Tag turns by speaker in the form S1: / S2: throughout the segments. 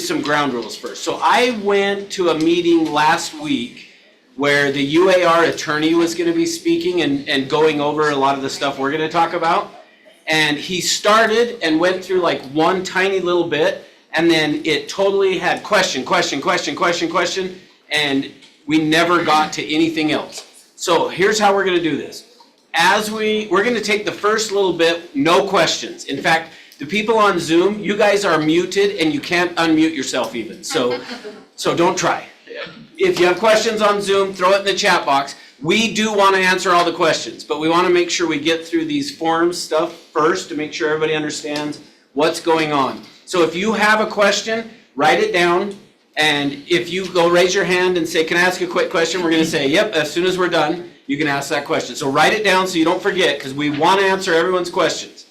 S1: some ground rules first. So I went to a meeting last week where the UAR attorney was going to be speaking and going over a lot of the stuff we're going to talk about. And he started and went through like one tiny little bit, and then it totally had question, and we never got to anything else. So here's how we're going to do this. We're going to take the first little bit, no questions. In fact, the people on Zoom, you guys are muted and you can't unmute yourself even. So don't try. If you have questions on Zoom, throw it in the chat box. We do want to answer all the questions, but we want to make sure we get through these forms stuff first to make sure everybody understands what's going on. So if you have a question, write it down. And if you go raise your hand and say, can I ask a quick question? We're going to say, yep, as soon as we're done, you can ask that question. So write it down so you don't forget, because we want to answer everyone's questions.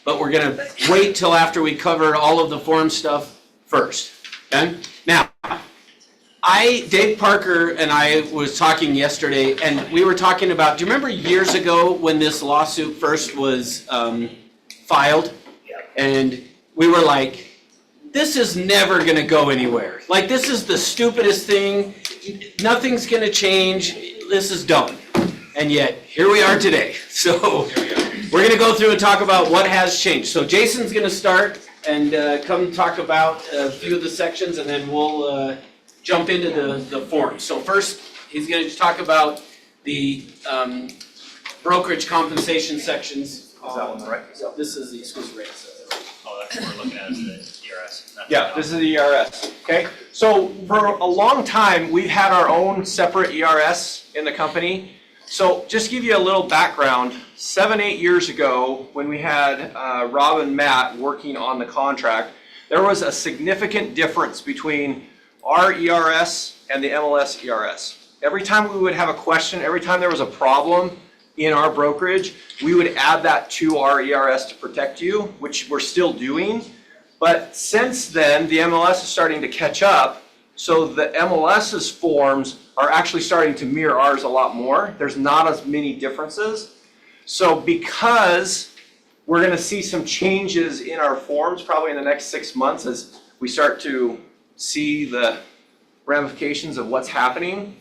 S1: But we're going to wait till after we cover all of the form stuff first. Okay? Now, Dave Parker and I was talking yesterday, and we were talking about, do you remember years ago when this lawsuit first was filed? And we were like, this is never going to go anywhere. Like, this is the stupidest thing. Nothing's going to change. This is dumb. And yet, here we are today. So we're going to go through and talk about what has changed. So Jason's going to start and come talk about a few of the sections, and then we'll jump into the forms. So first, he's going to talk about the brokerage compensation sections.
S2: Is that one right?
S1: So this is the exclusive rates.
S3: Oh, that's what we're looking at, is the ERS.
S2: Yeah, this is the ERS. Okay, so for a long time we've had our own separate ERS in the company. So just to give you a little background, 7-8 years ago when we had Rob and Matt working on the contract, there was a significant difference between our ERS and the MLS ERS. Every time we would have a question, every time there was a problem in our brokerage, we would add that to our ERS to protect you, which we're still doing. But since then, the MLS is starting to catch up, so the MLS's forms are actually starting to mirror ours a lot more. There's not as many differences. So because we're going to see some changes in our forms probably in the next 6 months as we start to see the ramifications of what's happening,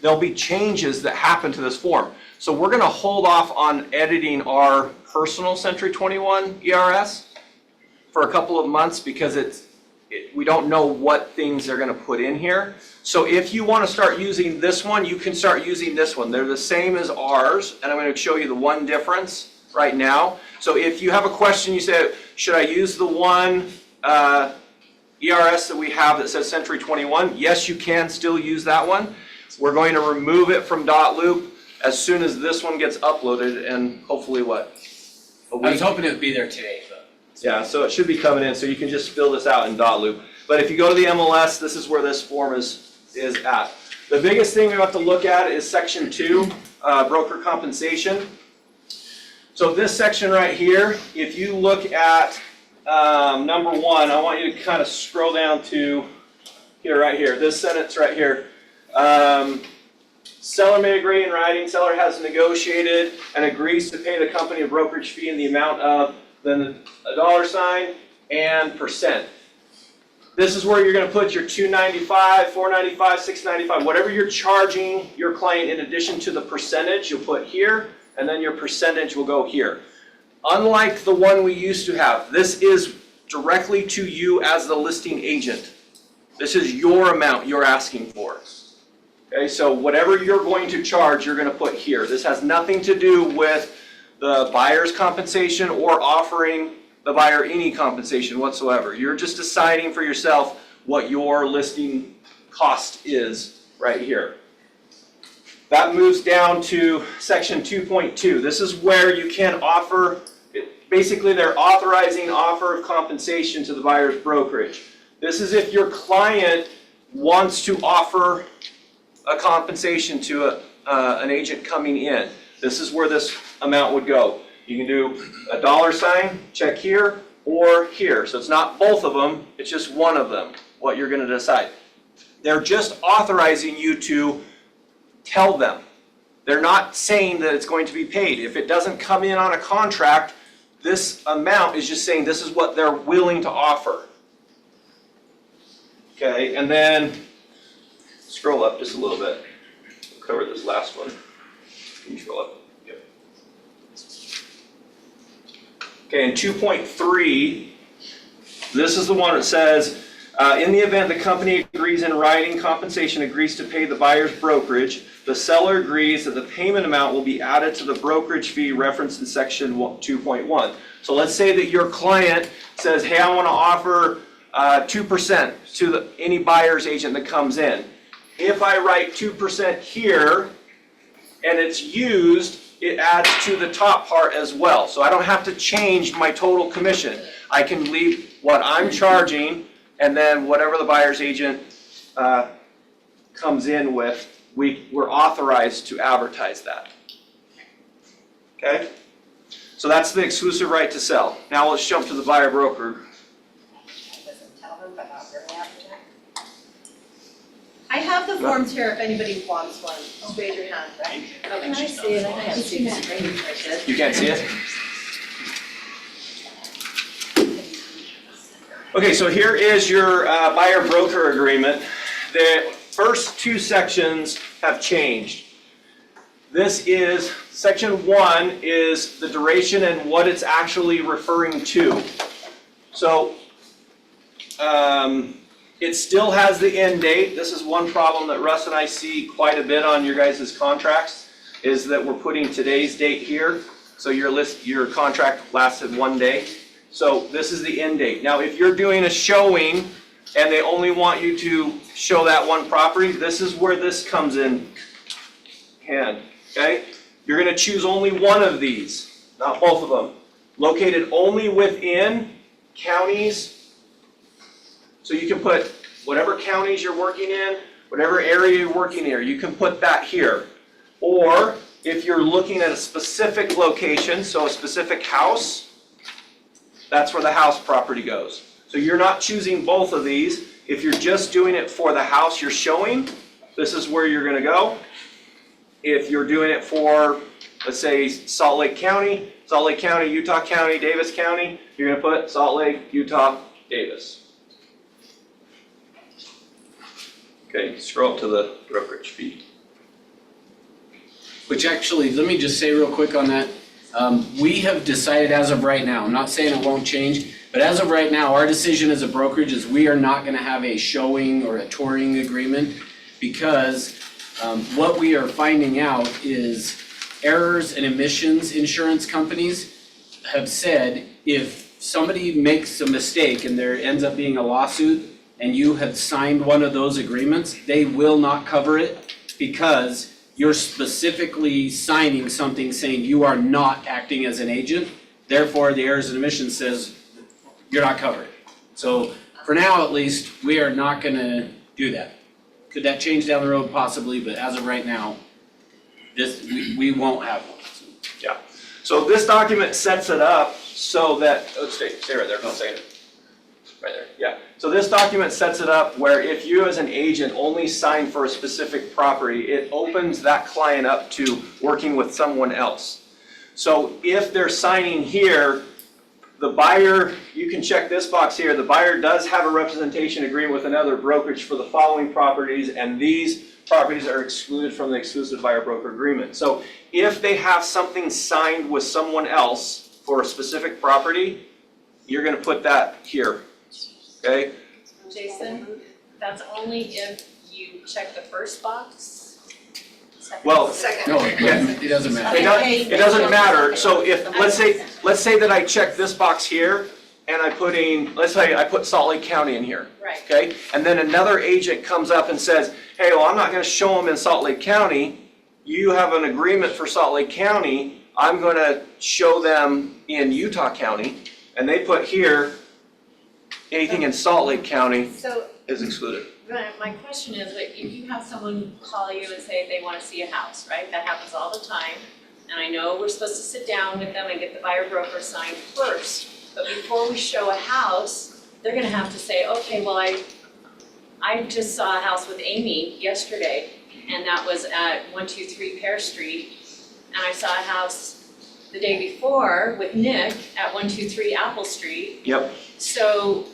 S2: there'll be changes that happen to this form. So we're going to hold off on editing our personal Century 21 ERS for a couple of months because we don't know what things they're going to put in here. So if you want to start using this one, you can start using this one. They're the same as ours, and I'm going to show you the one difference right now. So if you have a question, you say, should I use the one ERS that we have that says Century 21? Yes, you can still use that one. We're going to remove it from .loop as soon as this one gets uploaded, and hopefully what?
S1: I was hoping it would be there today. But.
S2: Yeah, so it should be coming in, so you can just fill this out in .loop. But if you go to the MLS, this is where this form is at. The biggest thing we have to look at is section 2, broker compensation. So this section right here, if you look at number 1, I want you to kind of scroll down to here, right here, this sentence right here. Seller may agree in writing, seller has negotiated and agrees to pay the company a brokerage fee in the amount of, then a $sign and percent. This is where you're going to put your $295, $495, $695, whatever you're charging your client in addition to the percentage, you'll put here, and then your percentage will go here. Unlike the one we used to have, this is directly to you as the listing agent. This is your amount you're asking for. Okay, so whatever you're going to charge, you're going to put here. This has nothing to do with the buyer's compensation or offering the buyer any compensation whatsoever. You're just deciding for yourself what your listing cost is right here. That moves down to section 2.2. This is where you can offer, basically they're authorizing offer of compensation to the buyer's brokerage. This is if your client wants to offer a compensation to an agent coming in. This is where this amount would go. You can do a $sign, check here, or here. So it's not both of them, it's just one of them, what you're going to decide. They're just authorizing you to tell them. They're not saying that it's going to be paid. If it doesn't come in on a contract, this amount is just saying this is what they're willing to offer. Okay, and then scroll up just a little bit. We'll cover this last one. Can you scroll up? Yep. Okay, in 2.3, this is the one that says, in the event the company agrees in writing, compensation agrees to pay the buyer's brokerage, the seller agrees that the payment amount will be added to the brokerage fee referenced in section 2.1. So let's say that your client says, hey, I want to offer 2% to any buyer's agent that comes in. If I write 2% here and it's used, it adds to the top part as well. So I don't have to change my total commission. I can leave what I'm charging, and then whatever the buyer's agent comes in with, we're authorized to advertise that. Okay? So that's the exclusive right to sell. Now let's jump to the buyer broker.
S4: I have the forms here if anybody wants one. Just raise your hand, right?
S3: Can I see it? I can't see it.
S2: You can't see it? Okay, so here is your buyer broker agreement. The first two sections have changed. This is, section 1 is the duration and what it's actually referring to. So, it still has the end date. This is one problem that Russ and I see quite a bit on your guys' contracts, is that we're putting today's date here. So your contract lasted 1 day. So this is the end date. Now, if you're doing a showing and they only want you to show that one property, this is where this comes in hand, okay? You're gonna choose only one of these, not both of them. Located only within counties. So you can put whatever counties you're working in, whatever area you're working in, you can put that here. Or if you're looking at a specific location, so a specific house, that's where the house property goes. So you're not choosing both of these. If you're just doing it for the house you're showing, this is where you're gonna go. If you're doing it for, let's say, Salt Lake County, Utah County, Davis County, you're gonna put Salt Lake, Utah, Davis. Okay, scroll up to the brokerage fee.
S1: Which actually, let me just say real quick on that. We have decided as of right now, I'm not saying it won't change, but as of right now, our decision as a brokerage is we are not gonna have a showing or a touring agreement, because what we are finding out is errors and omissions insurance companies have said if somebody makes a mistake and there ends up being a lawsuit and you have signed one of those agreements, they will not cover it because you're specifically signing something saying you are not acting as an agent. Therefore, the errors and omissions says you're not covered. So for now, at least, we are not gonna do that. Could that change down the road? Possibly, but as of right now, we won't have one.
S2: Yeah. So this document sets it up so that, stay right there, don't say it. Right there, yeah. So this document sets it up where if you as an agent only sign for a specific property, it opens that client up to working with someone else. So if they're signing here, the buyer, you can check this box here, the buyer does have a representation agreement with another brokerage for the following properties, and these properties are excluded from the exclusive buyer broker agreement. So if they have something signed with someone else for a specific property, you're gonna put that here. Okay?
S4: Jason, that's only if you check the first box?
S2: Well,
S1: No, it doesn't matter.
S2: it doesn't matter. So if, let's say that I check this box here and I put in, let's say I put Salt Lake County in here.
S4: Right.
S2: Okay? And then another agent comes up and says, hey, well, I'm not gonna show them in Salt Lake County. You have an agreement for Salt Lake County. I'm gonna show them in Utah County. And they put here, anything in Salt Lake County
S4: So
S2: is excluded.
S4: my question is, like, if you have someone call you and say they wanna see a house, right? That happens all the time. And I know we're supposed to sit down with them and get the buyer broker signed first. But before we show a house, they're gonna have to say, okay, well, I just saw a house with Amy yesterday, and that was at 123 Pear Street. And I saw a house the day before with Nick at 123 Apple Street.
S2: Yep.
S4: So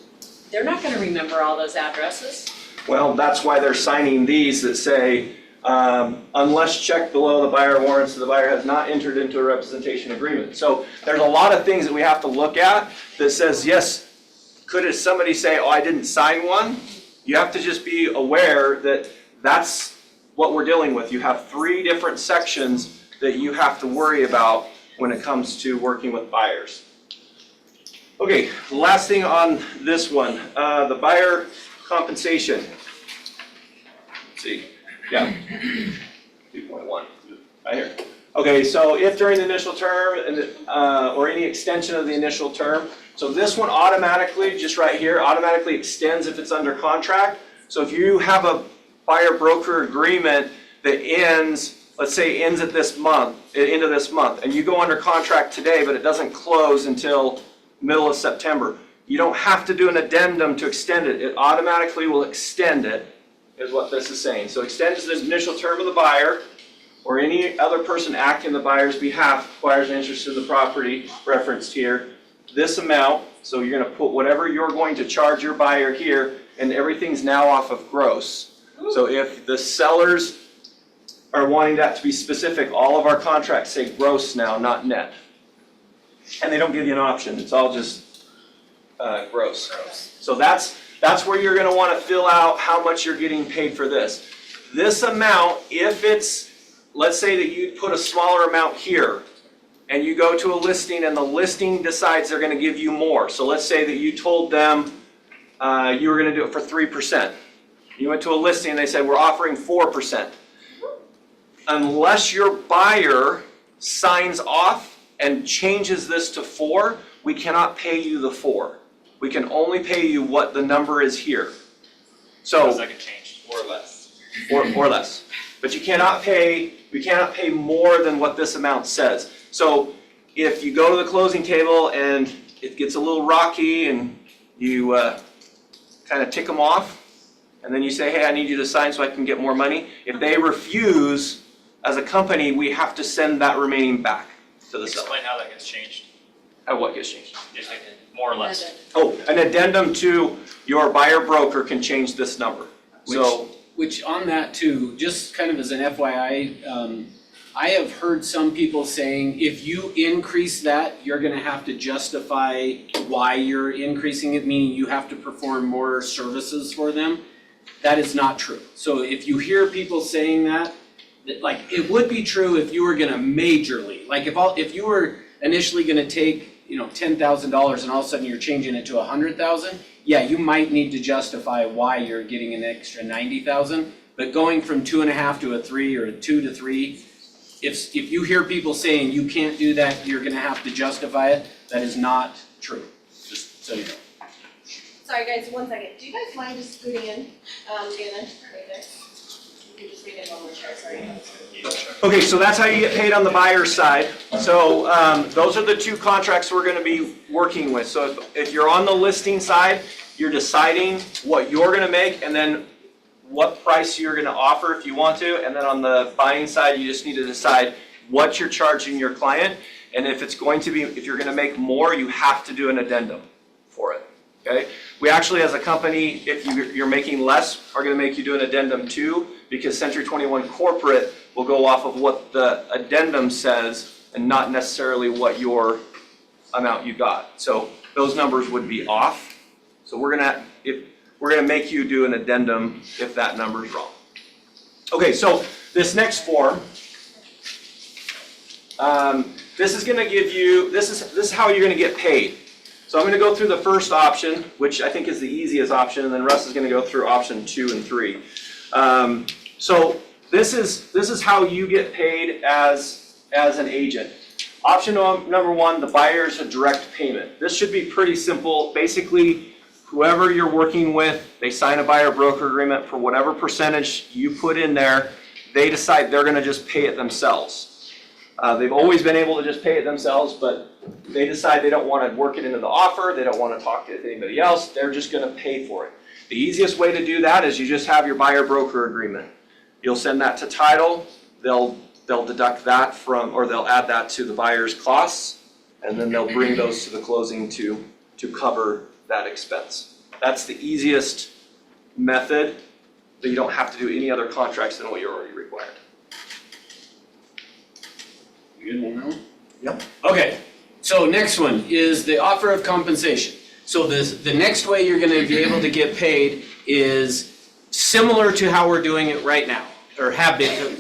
S4: they're not gonna remember all those addresses.
S2: Well, that's why they're signing these that say, unless checked below, the buyer warrants that the buyer has not entered into a representation agreement. So there's a lot of things that we have to look at that says, yes, could somebody say, oh, I didn't sign one? You have to just be aware that that's what we're dealing with. You have 3 different sections that you have to worry about when it comes to working with buyers. Okay, last thing on this one, the buyer compensation. Let's see, yeah, 2.1, right here. Okay, so if during the initial term or any extension of the initial term, so this one automatically, just right here, automatically extends if it's under contract. So if you have a buyer broker agreement that ends, let's say ends at this month, end of this month, and you go under contract today, but it doesn't close until middle of September, you don't have to do an addendum to extend it. It automatically will extend it, is what this is saying. So extends the initial term of the buyer or any other person acting on the buyer's behalf acquires an interest in the property referenced here. This amount, so you're going to put whatever you're going to charge your buyer here, and everything's now off of gross. So if the sellers are wanting that to be specific, all of our contracts say gross now, not net. And they don't give you an option, it's all just gross. So that's where you're going to want to fill out how much you're getting paid for this. This amount, if it's, let's say that you put a smaller amount here, and you go to a listing and the listing decides they're going to give you more. So let's say that you told them you were going to do it for 3%. You went to a listing and they said, we're offering 4%. Unless your buyer signs off and changes this to 4, we cannot pay you the 4. We can only pay you what the number is here. So
S5: that can change, or less.
S2: Or less. But we cannot pay more than what this amount says. So if you go to the closing table and it gets a little rocky and you kind of tick them off, and then you say, hey, I need you to sign so I can get more money. If they refuse, as a company, we have to send that remaining back to the seller.
S5: Explain how that gets changed,
S2: How what gets changed?
S5: just more or less.
S2: Oh, an addendum to your buyer broker can change this number. So
S1: Which on that too, just kind of as an FYI, I have heard some people saying if you increase that, you're gonna have to justify why you're increasing it, meaning you have to perform more services for them. That is not true. So if you hear people saying that, like it would be true if you were gonna majorly, like if you were initially gonna take, $10,000 and all of a sudden you're changing it to $100,000, yeah, you might need to justify why you're getting an extra $90,000. But going from 2.5 to a 3 or a 2 to 3, if you hear people saying you can't do that, you're gonna have to justify it, that is not true, just so you know.
S3: Sorry guys, 1 second. Do you guys mind just scooting in, Galen, right there? You can just bring in one more chair, sorry.
S2: okay, so that's how you get paid on the buyer's side. So those are the 2 contracts we're going to be working with. So if you're on the listing side, you're deciding what you're going to make and then what price you're going to offer if you want to. And then on the buying side, you just need to decide what you're charging your client. And if you're going to make more, you have to do an addendum for it. Okay? We actually, as a company, if you're making less, are going to make you do an addendum too, because Century 21 Corporate will go off of what the addendum says and not necessarily what your amount you got. So those numbers would be off. So we're gonna make you do an addendum if that number's wrong. Okay, so this next form, this is gonna give you, this is how you're gonna get paid. So I'm gonna go through the first option, which I think is the easiest option, and then Russ is gonna go through option 2 and 3. So this is how you get paid as an agent. Option number 1, the buyer is a direct payment. This should be pretty simple. Basically, whoever you're working with, they sign a buyer broker agreement for whatever percentage you put in there. They decide they're gonna just pay it themselves. They've always been able to just pay it themselves, but they decide they don't want to work it into the offer, they don't want to talk to anybody else, they're just going to pay for it. The easiest way to do that is you just have your buyer broker agreement. You'll send that to title, they'll deduct that from, or they'll add that to the buyer's costs, and then they'll bring those to the closing to cover that expense. That's the easiest method but you don't have to do any other contracts than what you're already required.
S1: Good one, no?
S2: Yep.
S1: Okay, so next one is the offer of compensation. So the next way you're gonna be able to get paid is similar to how we're doing it right now, or have been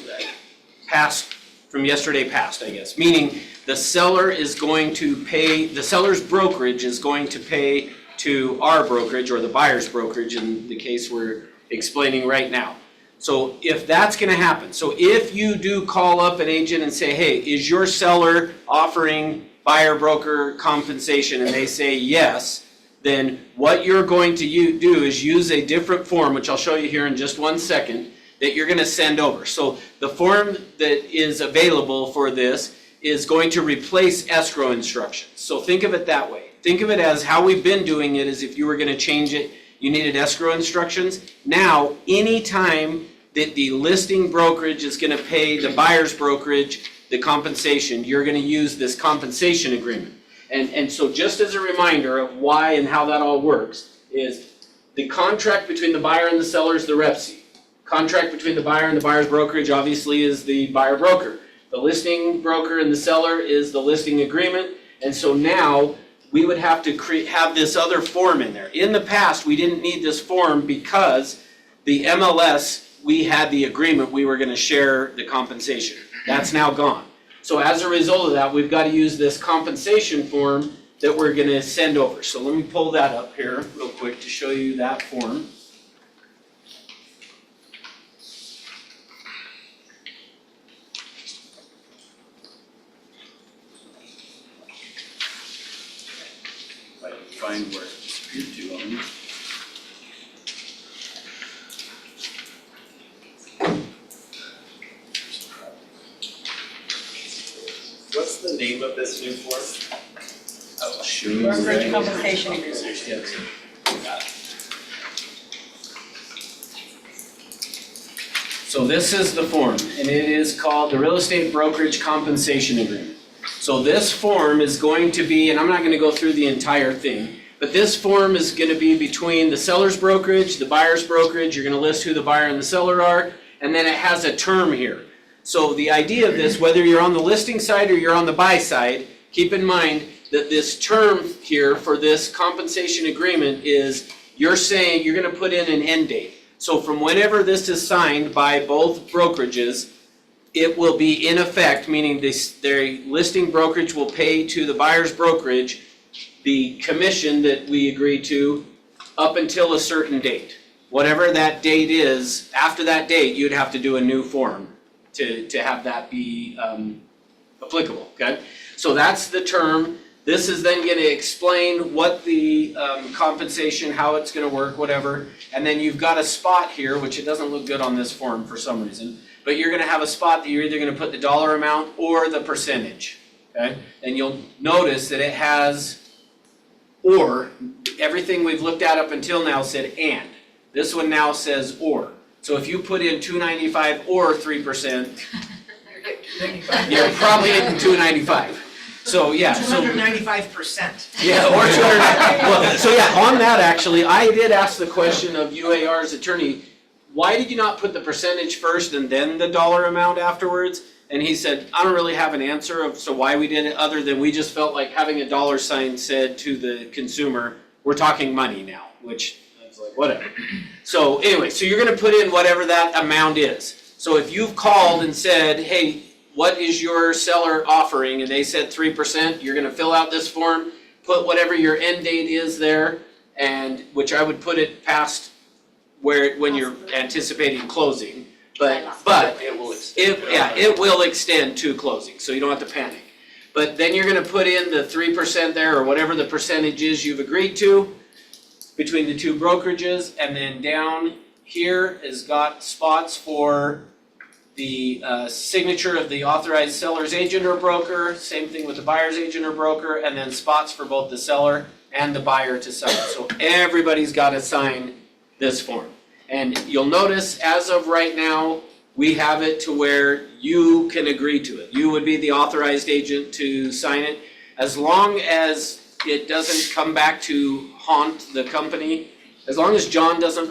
S1: past, from yesterday past, I guess. Meaning the seller is going to pay, the seller's brokerage is going to pay to our brokerage, or the buyer's brokerage in the case we're explaining right now. So if that's gonna happen, so if you do call up an agent and say, hey, is your seller offering buyer broker compensation, and they say yes, then what you're going to do is use a different form, which I'll show you here in just 1 second, that you're gonna send over. So the form that is available for this is going to replace escrow instructions. So think of it that way. Think of it as how we've been doing it is if you were gonna change it, you needed escrow instructions. Now, anytime that the listing brokerage is gonna pay the buyer's brokerage the compensation, you're gonna use this compensation agreement. And so just as a reminder of why and how that all works, is the contract between the buyer and the seller is the rep sheet. Contract between the buyer and the buyer's brokerage obviously is the buyer broker. The listing broker and the seller is the listing agreement. And so now we would have to have this other form in there. In the past, we didn't need this form because the MLS, we had the agreement we were gonna share the compensation. That's now gone. So as a result of that, we've got to use this compensation form that we're gonna send over. So let me pull that up here real quick to show you that form. If I can find where it disappeared to on me.
S5: What's the name of this new form?
S1: I will show you.
S4: Brokerage compensation agreement.
S1: Yes.
S5: Got it.
S1: So this is the form, and it is called the Real Estate Brokerage Compensation Agreement. So this form is going to be, and I'm not gonna go through the entire thing, but this form is gonna be between the seller's brokerage, the buyer's brokerage, you're gonna list who the buyer and the seller are, and then it has a term here. So the idea of this, whether you're on the listing side or you're on the buy side, keep in mind that this term here for this compensation agreement is, you're saying you're gonna put in an end date. So from whenever this is signed by both brokerages, it will be in effect, meaning their listing brokerage will pay to the buyer's brokerage the commission that we agreed to up until a certain date. Whatever that date is, after that date, you'd have to do a new form to have that be applicable, okay? So that's the term. This is then gonna explain what the compensation, how it's gonna work, whatever. And then you've got a spot here, which it doesn't look good on this form for some reason, but you're gonna have a spot that you're either gonna put the dollar amount or the percentage, okay? And you'll notice that it has or. Everything we've looked at up until now said and. This one now says or. So if you put in $295 or 3%, you're probably getting $295. So yeah, so
S6: 295%.
S1: yeah, or 200. Well, so yeah, on that actually, I did ask the question of UAR's attorney, why did you not put the percentage first and then the dollar amount afterwards? And he said, I don't really have an answer of so why we did it, other than we just felt like having a dollar sign said to the consumer, we're talking money now, which I was like, whatever. So anyway, so you're gonna put in whatever that amount is. So if you've called and said, hey, what is your seller offering? And they said 3%, you're gonna fill out this form, put whatever your end date is there, and which I would put it past when you're anticipating closing. But
S2: It will extend.
S1: it will extend to closing, so you don't have to panic. But then you're gonna put in the 3% there, or whatever the percentage is you've agreed to between the two brokerages, and then down here has got spots for the signature of the authorized seller's agent or broker, same thing with the buyer's agent or broker, and then spots for both the seller and the buyer to sign. So everybody's gotta sign this form. And you'll notice, as of right now, we have it to where you can agree to it. You would be the authorized agent to sign it. As long as it doesn't come back to haunt the company, as long as John doesn't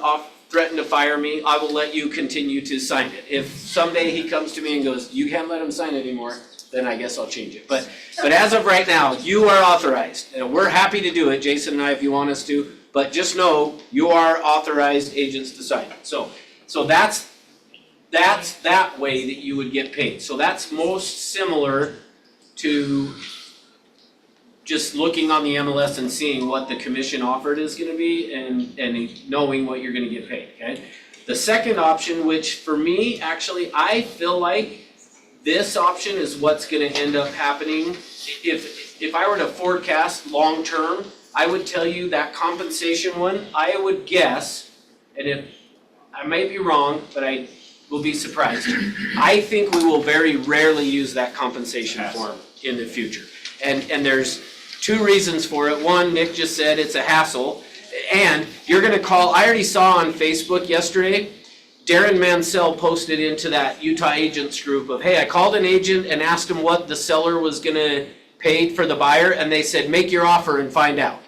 S1: threaten to fire me, I will let you continue to sign it. If someday he comes to me and goes, you can't let him sign it anymore, then I guess I'll change it. But as of right now, you are authorized. And we're happy to do it, Jason and I, if you want us to. But just know, you are authorized agents to sign it. So that's that way that you would get paid. So that's most similar to just looking on the MLS and seeing what the commission offered is gonna be and knowing what you're gonna get paid, okay? The second option, which for me, actually, I feel like this option is what's gonna end up happening. If I were to forecast long-term, I would tell you that compensation one, I would guess, and if, I might be wrong, but I will be surprised. I think we will very rarely use that compensation form in the future. And there's two reasons for it. One, Nick just said it's a hassle. And you're gonna call, I already saw on Facebook yesterday, Darren Mansell posted into that Utah agents group of, hey, I called an agent and asked him what the seller was gonna pay for the buyer, and they said, make your offer and find out.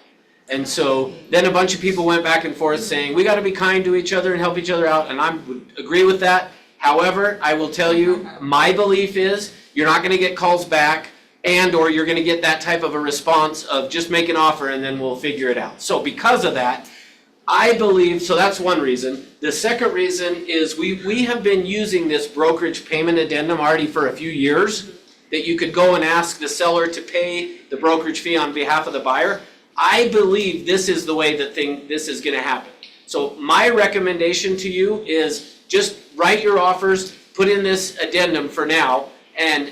S1: And so then a bunch of people went back and forth saying, we gotta be kind to each other and help each other out, and I would agree with that. However, I will tell you, my belief is, you're not gonna get calls back, and or you're gonna get that type of a response of just make an offer and then we'll figure it out. So because of that, I believe, so that's one reason. The second reason is we have been using this brokerage payment addendum already for a few years, that you could go and ask the seller to pay the brokerage fee on behalf of the buyer. I believe this is the way that this is gonna happen. So my recommendation to you is just write your offers, put in this addendum for now, and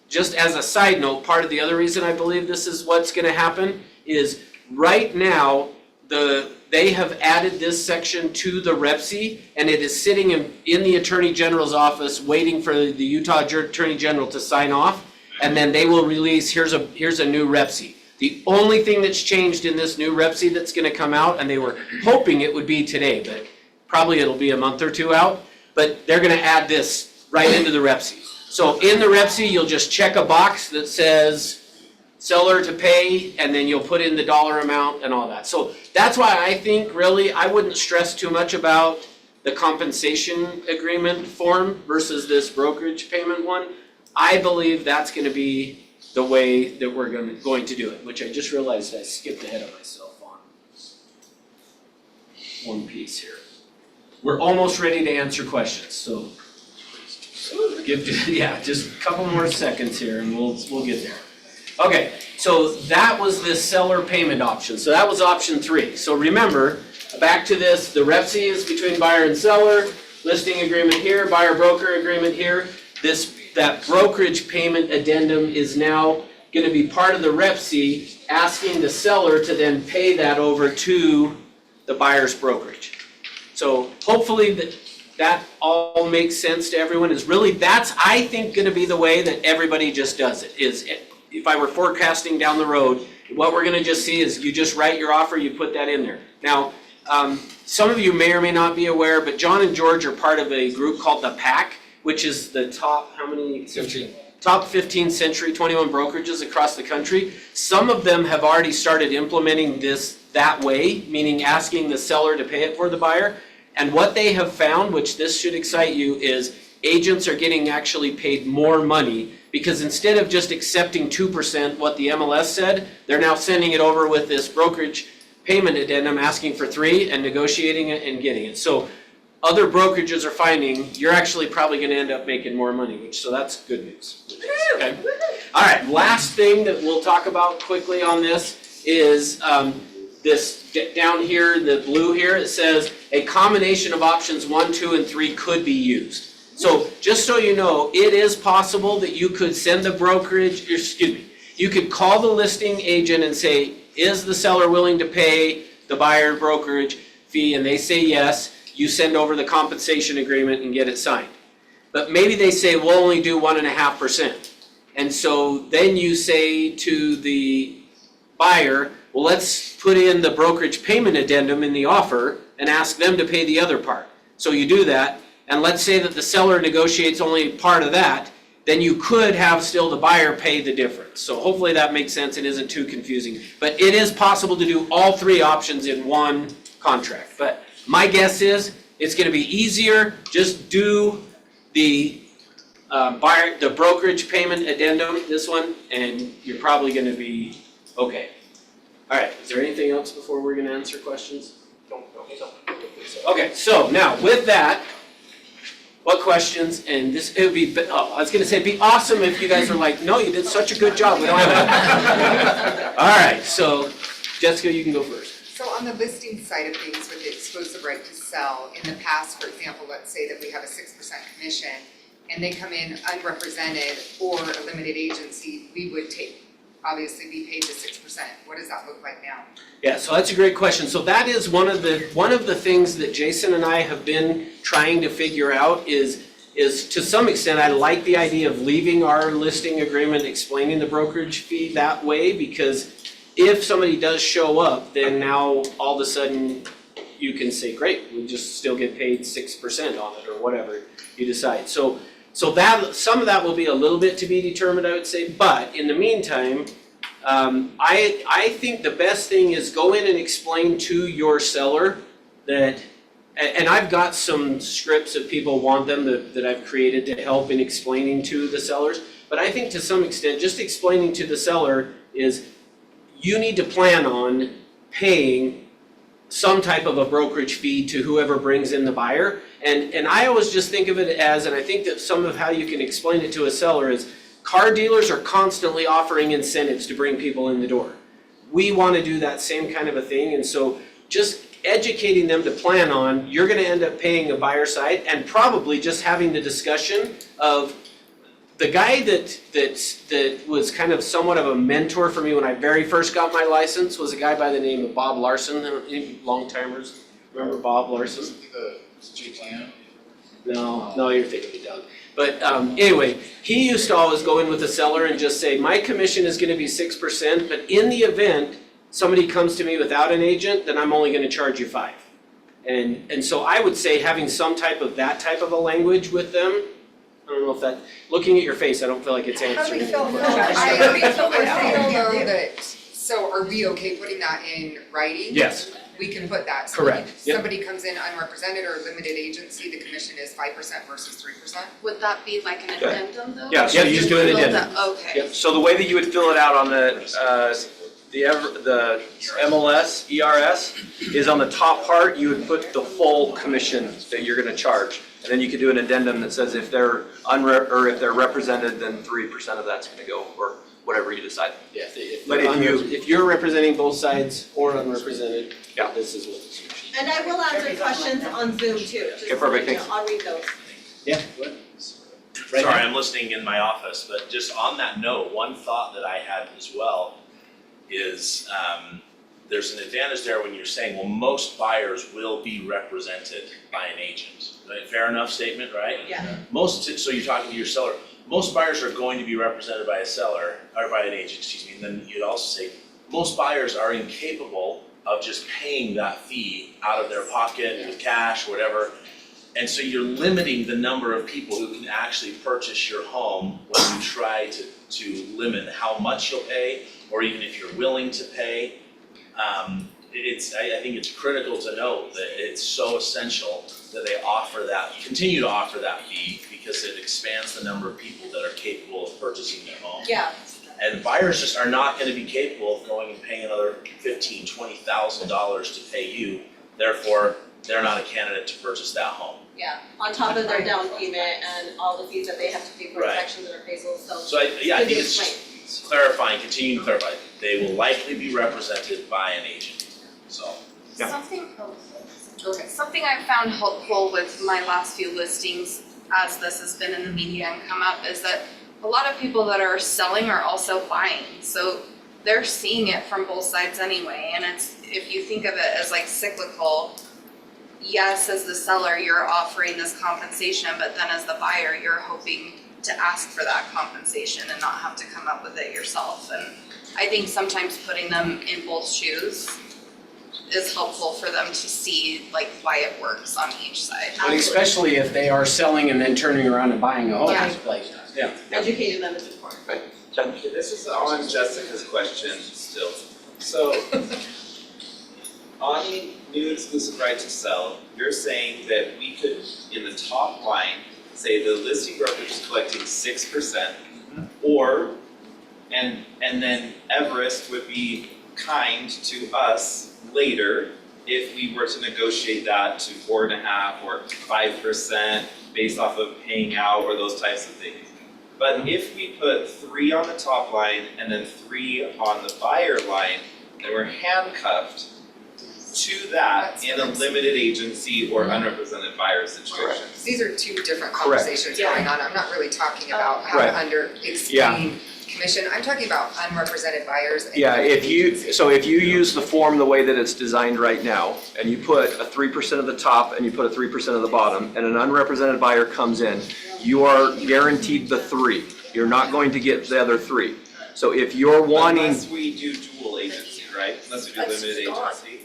S1: just as a side note, part of the other reason I believe this is what's gonna happen is right now, they have added this section to the REPC, and it is sitting in the Attorney General's office waiting for the Utah Attorney General to sign off, and then they will release, here's a new REPC. The only thing that's changed in this new REPC that's gonna come out, and they were hoping it would be today, but probably it'll be a month or two out, but they're gonna add this right into the REPC. So in the REPC, you'll just check a box that says seller to pay, and then you'll put in the dollar amount and all that. So that's why I think really I wouldn't stress too much about the compensation agreement form versus this brokerage payment one. I believe that's gonna be the way that we're going to do it, which I just realized I skipped ahead of myself on one piece here. We're almost ready to answer questions, so just a couple more seconds here and we'll get there. Okay, so that was the seller payment option. So that was option 3. So remember, back to this, the REPC is between buyer and seller, listing agreement here, buyer broker agreement here. That brokerage payment addendum is now gonna be part of the REPC, asking the seller to then pay that over to the buyer's brokerage. So hopefully that all makes sense to everyone. Is really, that's, I think, gonna be the way that everybody just does it. Is if I were forecasting down the road, what we're gonna just see is you just write your offer, you put that in there. Now, some of you may or may not be aware, but John and George are part of a group called the PAC, which is the top, how many? 15. Top 15 Century 21 brokerages across the country. Some of them have already started implementing this that way, meaning asking the seller to pay it for the buyer. And what they have found, which this should excite you, is agents are getting actually paid more money, because instead of just accepting 2% what the MLS said, they're now sending it over with this brokerage payment addendum asking for 3% and negotiating it and getting it. So other brokerages are finding you're actually probably gonna end up making more money, so that's good news. Okay. All right, last thing that we'll talk about quickly on this is this down here, the blue here, it says a combination of options 1, 2, and 3 could be used. So just so you know, it is possible that you could send the brokerage, you could call the listing agent and say, is the seller willing to pay the buyer brokerage fee? And they say yes, you send over the compensation agreement and get it signed. But maybe they say, we'll only do 1.5%. And so then you say to the buyer, well, let's put in the brokerage payment addendum in the offer and ask them to pay the other part. So you do that, and let's say that the seller negotiates only part of that, then you could have still the buyer pay the difference. So hopefully that makes sense and isn't too confusing. But it is possible to do all 3 options in one contract. But my guess is It's gonna be easier, just do the the brokerage payment addendum, this one, and you're probably gonna be okay. All right, is there anything else before we're gonna answer questions? Okay, so now with that, what questions, and this, it would be, I was gonna say, it'd be awesome if you guys were like, no, you did such a good job, we don't have. All right, so Jessica, you can go first.
S6: So on the listing side of things with the exclusive right to sell, in the past, for example, let's say that we have a 6% commission and they come in unrepresented or a limited agency, we would obviously be paid the 6%. What does that look like now?
S1: Yeah, so that's a great question. So that is one of the things that Jason and I have been trying to figure out is to some extent, I like the idea of leaving our listing agreement explaining the brokerage fee that way, because if somebody does show up, then now all of a sudden you can say, great, we just still get paid 6% on it or whatever you decide. So that, some of that will be a little bit to be determined, I would say, but in the meantime, I think the best thing is go in and explain to your seller that, and I've got some scripts if people want them that I've created to help in explaining to the sellers, but I think to some extent, just explaining to the seller is you need to plan on paying some type of a brokerage fee to whoever brings in the buyer. And I always just think of it as, and I think that some of how you can explain it to a seller is, car dealers are constantly offering incentives to bring people in the door. We want to do that same kind of a thing, and so just educating them to plan on, you're going to end up paying a buyer side, and probably just having the discussion of the guy that was kind of somewhat of a mentor for me when I very first got my license was a guy by the name of Bob Larson. Any long timers remember Bob Larson?
S7: The GTM?
S1: No, you're thinking of Doug. But anyway, he used to always go in with the seller and just say, my commission is gonna be 6%, but in the event somebody comes to me without an agent, then I'm only gonna charge you 5%. And so I would say having some type of that type of a language with them, I don't know if that, looking at your face, I don't feel like it's answering your question.
S6: So are we okay putting that in writing?
S1: Yes.
S6: We can put that. So
S1: Correct.
S6: if somebody comes in unrepresented or limited agency, the commission is 5% versus 3%?
S3: Would that be like an addendum though?
S2: Yeah,
S1: Yeah, you just do an addendum.
S3: Okay.
S2: So the way that you would fill it out on the MLS, ERS, is on the top part, you would put the full commission that you're gonna charge. And then you could do an addendum that says if they're if they're represented, then 3% of that's gonna go, or whatever you decide.
S1: Yeah,
S2: But if
S1: you're representing both sides or unrepresented,
S2: Yeah.
S1: this is what it's usually.
S8: And I will answer questions on Zoom too, just
S2: Okay, perfect, thanks.
S8: I'll read those.
S1: Yeah.
S5: Sorry, I'm listening in my office, but just on that note, one thought that I had as well is there's an advantage there when you're saying, well, most buyers will be represented by an agent. Right? Fair enough statement, right?
S8: Yeah.
S5: So you're talking to your seller, most buyers are going to be represented by a seller, or by an agent, excuse me, and then you'd also say, most buyers are incapable of just paying that fee out of their pocket with cash, whatever. And so you're limiting the number of people who can actually purchase your home when you try to limit how much you'll pay, or even if you're willing to pay. I think it's critical to note that it's so essential that they continue to offer that fee, because it expands the number of people that are capable of purchasing their home.
S8: Yeah.
S5: And buyers just are not gonna be capable of going and paying another $15,000, $20,000 to pay you, therefore, they're not a candidate to purchase that home.
S8: Yeah, on top of their down payment and all the fees that they have to pay for
S5: Right.
S8: inspections and appraisals, so.
S5: So I think it's just clarifying, continuing to clarify, they will likely be represented by an agent, so.
S2: Yeah.
S3: Something I've found helpful with my last few listings, as this has been in the media and come up, is that a lot of people that are selling are also buying. So they're seeing it from both sides anyway, and it's, if you think of it as like cyclical, yes, as the seller, you're offering this compensation, but then as the buyer, you're hoping to ask for that compensation and not have to come up with it yourself. And I think sometimes putting them in both shoes is helpful for them to see like why it works on each side.
S1: But especially if they are selling and then turning around and buying a home,
S3: Yeah.
S1: like, yeah.
S8: Educating them is important.
S7: This is on Jessica's question still. So, on
S9: new exclusive right to sell, you're saying that we could, in the top line, say the listing brokerage is collecting 6%, or, and then Everest would be kind to us later if we were to negotiate that to 4.5% or 5% based off of paying out or those types of things. But if we put 3 on the top line and then 3 on the buyer line, then we're handcuffed to that in a limited agency or unrepresented buyer situation.
S6: These are two different
S2: Correct.
S6: conversations
S4: Yeah.
S6: going on. I'm not really talking about how
S2: Right.
S6: to explain commission. I'm talking about unrepresented buyers. And
S2: Yeah, if you use the form the way that it's designed right now, and you put a 3% of the top and you put a 3% of the bottom, and an unrepresented buyer comes in, you are guaranteed the 3. You're not going to get the other 3. So if you're wanting,
S9: Unless we do dual agency, right? Unless we do limited agency.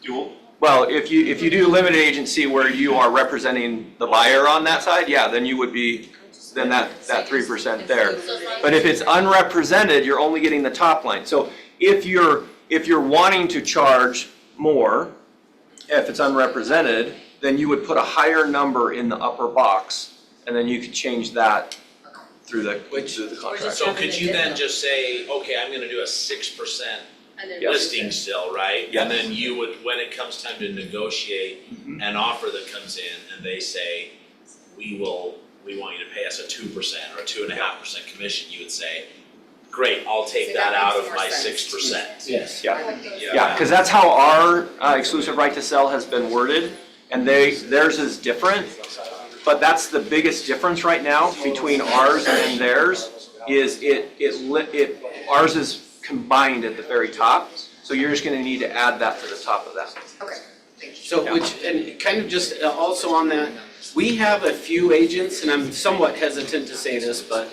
S9: Dual?
S2: well, if you do limited agency where you are representing the buyer on that side, yeah, then you would be, then that 3% there. But if it's unrepresented, you're only getting the top line. So if you're wanting to charge more, if it's unrepresented, then you would put a higher number in the upper box, and then you could change that through the contract.
S5: So could you then just say, okay, I'm gonna do a 6%
S3: And then
S5: listing still, right?
S2: Yes.
S5: And then you would, when it comes time to negotiate an offer that comes in and they say, we want you to pay us a 2% or a 2.5% commission, you would say, great, I'll take
S6: See,
S5: that
S6: that
S5: out
S6: makes
S5: of
S6: more
S5: my
S6: sense.
S5: 6%.
S1: Yes.
S2: Yeah.
S6: I like those.
S2: Yeah, because that's how our exclusive right to sell has been worded, and theirs is different. But that's the biggest difference right now between ours and theirs, is ours is combined at the very top. So you're just gonna need to add that to the top of that.
S6: Okay, thank you.
S1: So, and kind of just also on that, we have a few agents, and I'm somewhat hesitant to say this, but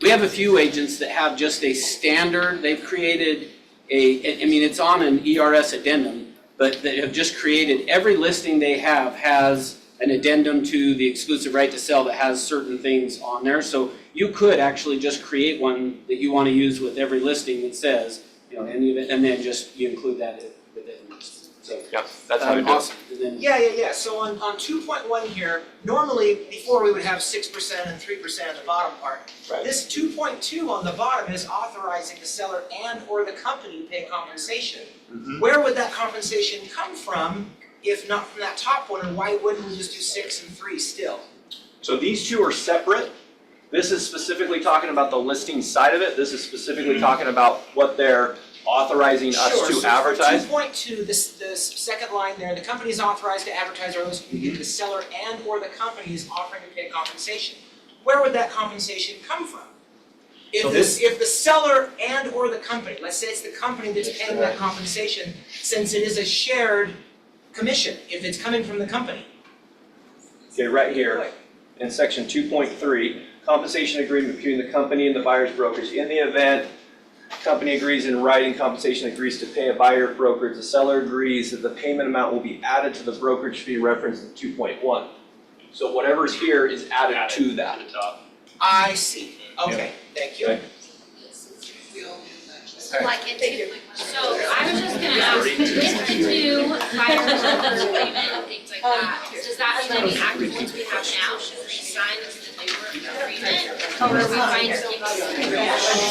S1: we have a few agents that have just a standard, they've created I mean, it's on an ERS addendum, but they have just created, every listing they have has an addendum to the exclusive right to sell that has certain things on there. So you could actually just create one that you want to use with every listing that says, and then just you include that within the listing. So,
S2: Yeah, that's how we do it.
S1: awesome. And then-
S10: Yeah, so on 2.1 here, normally, before we would have 6% and 3% in the bottom part.
S2: Right.
S10: This 2.2 on the bottom is authorizing the seller and or the company to pay compensation. Where would that compensation come from if not from that top one, and why wouldn't we just do 6 and 3 still?
S2: So these two are separate. This is specifically talking about the listing side of it. This is specifically talking about what they're authorizing us to advertise.
S10: Sure, so 2.2, the second line there, the company is authorized to advertise or list the seller and or the company is offering to pay compensation. Where would that compensation come from?
S2: So
S10: If the seller and or the company, let's say it's the company that's paying that compensation, since it is a shared commission, if it's coming from the company.
S2: Okay, right here in section 2.3, compensation agreement between the company and the buyer's brokerage. In the event company agrees in writing, compensation agrees to pay a buyer brokerage, the seller agrees that the payment amount will be added to the brokerage fee referenced in 2.1. So whatever's here is added to that.
S10: I see, okay, thank you.
S2: Okay.
S3: Like it,
S11: So I was just gonna ask, if we do buyer broker agreement and things like that, does that mean any active ones we have now should we sign as the newer agreement? Or are we fine to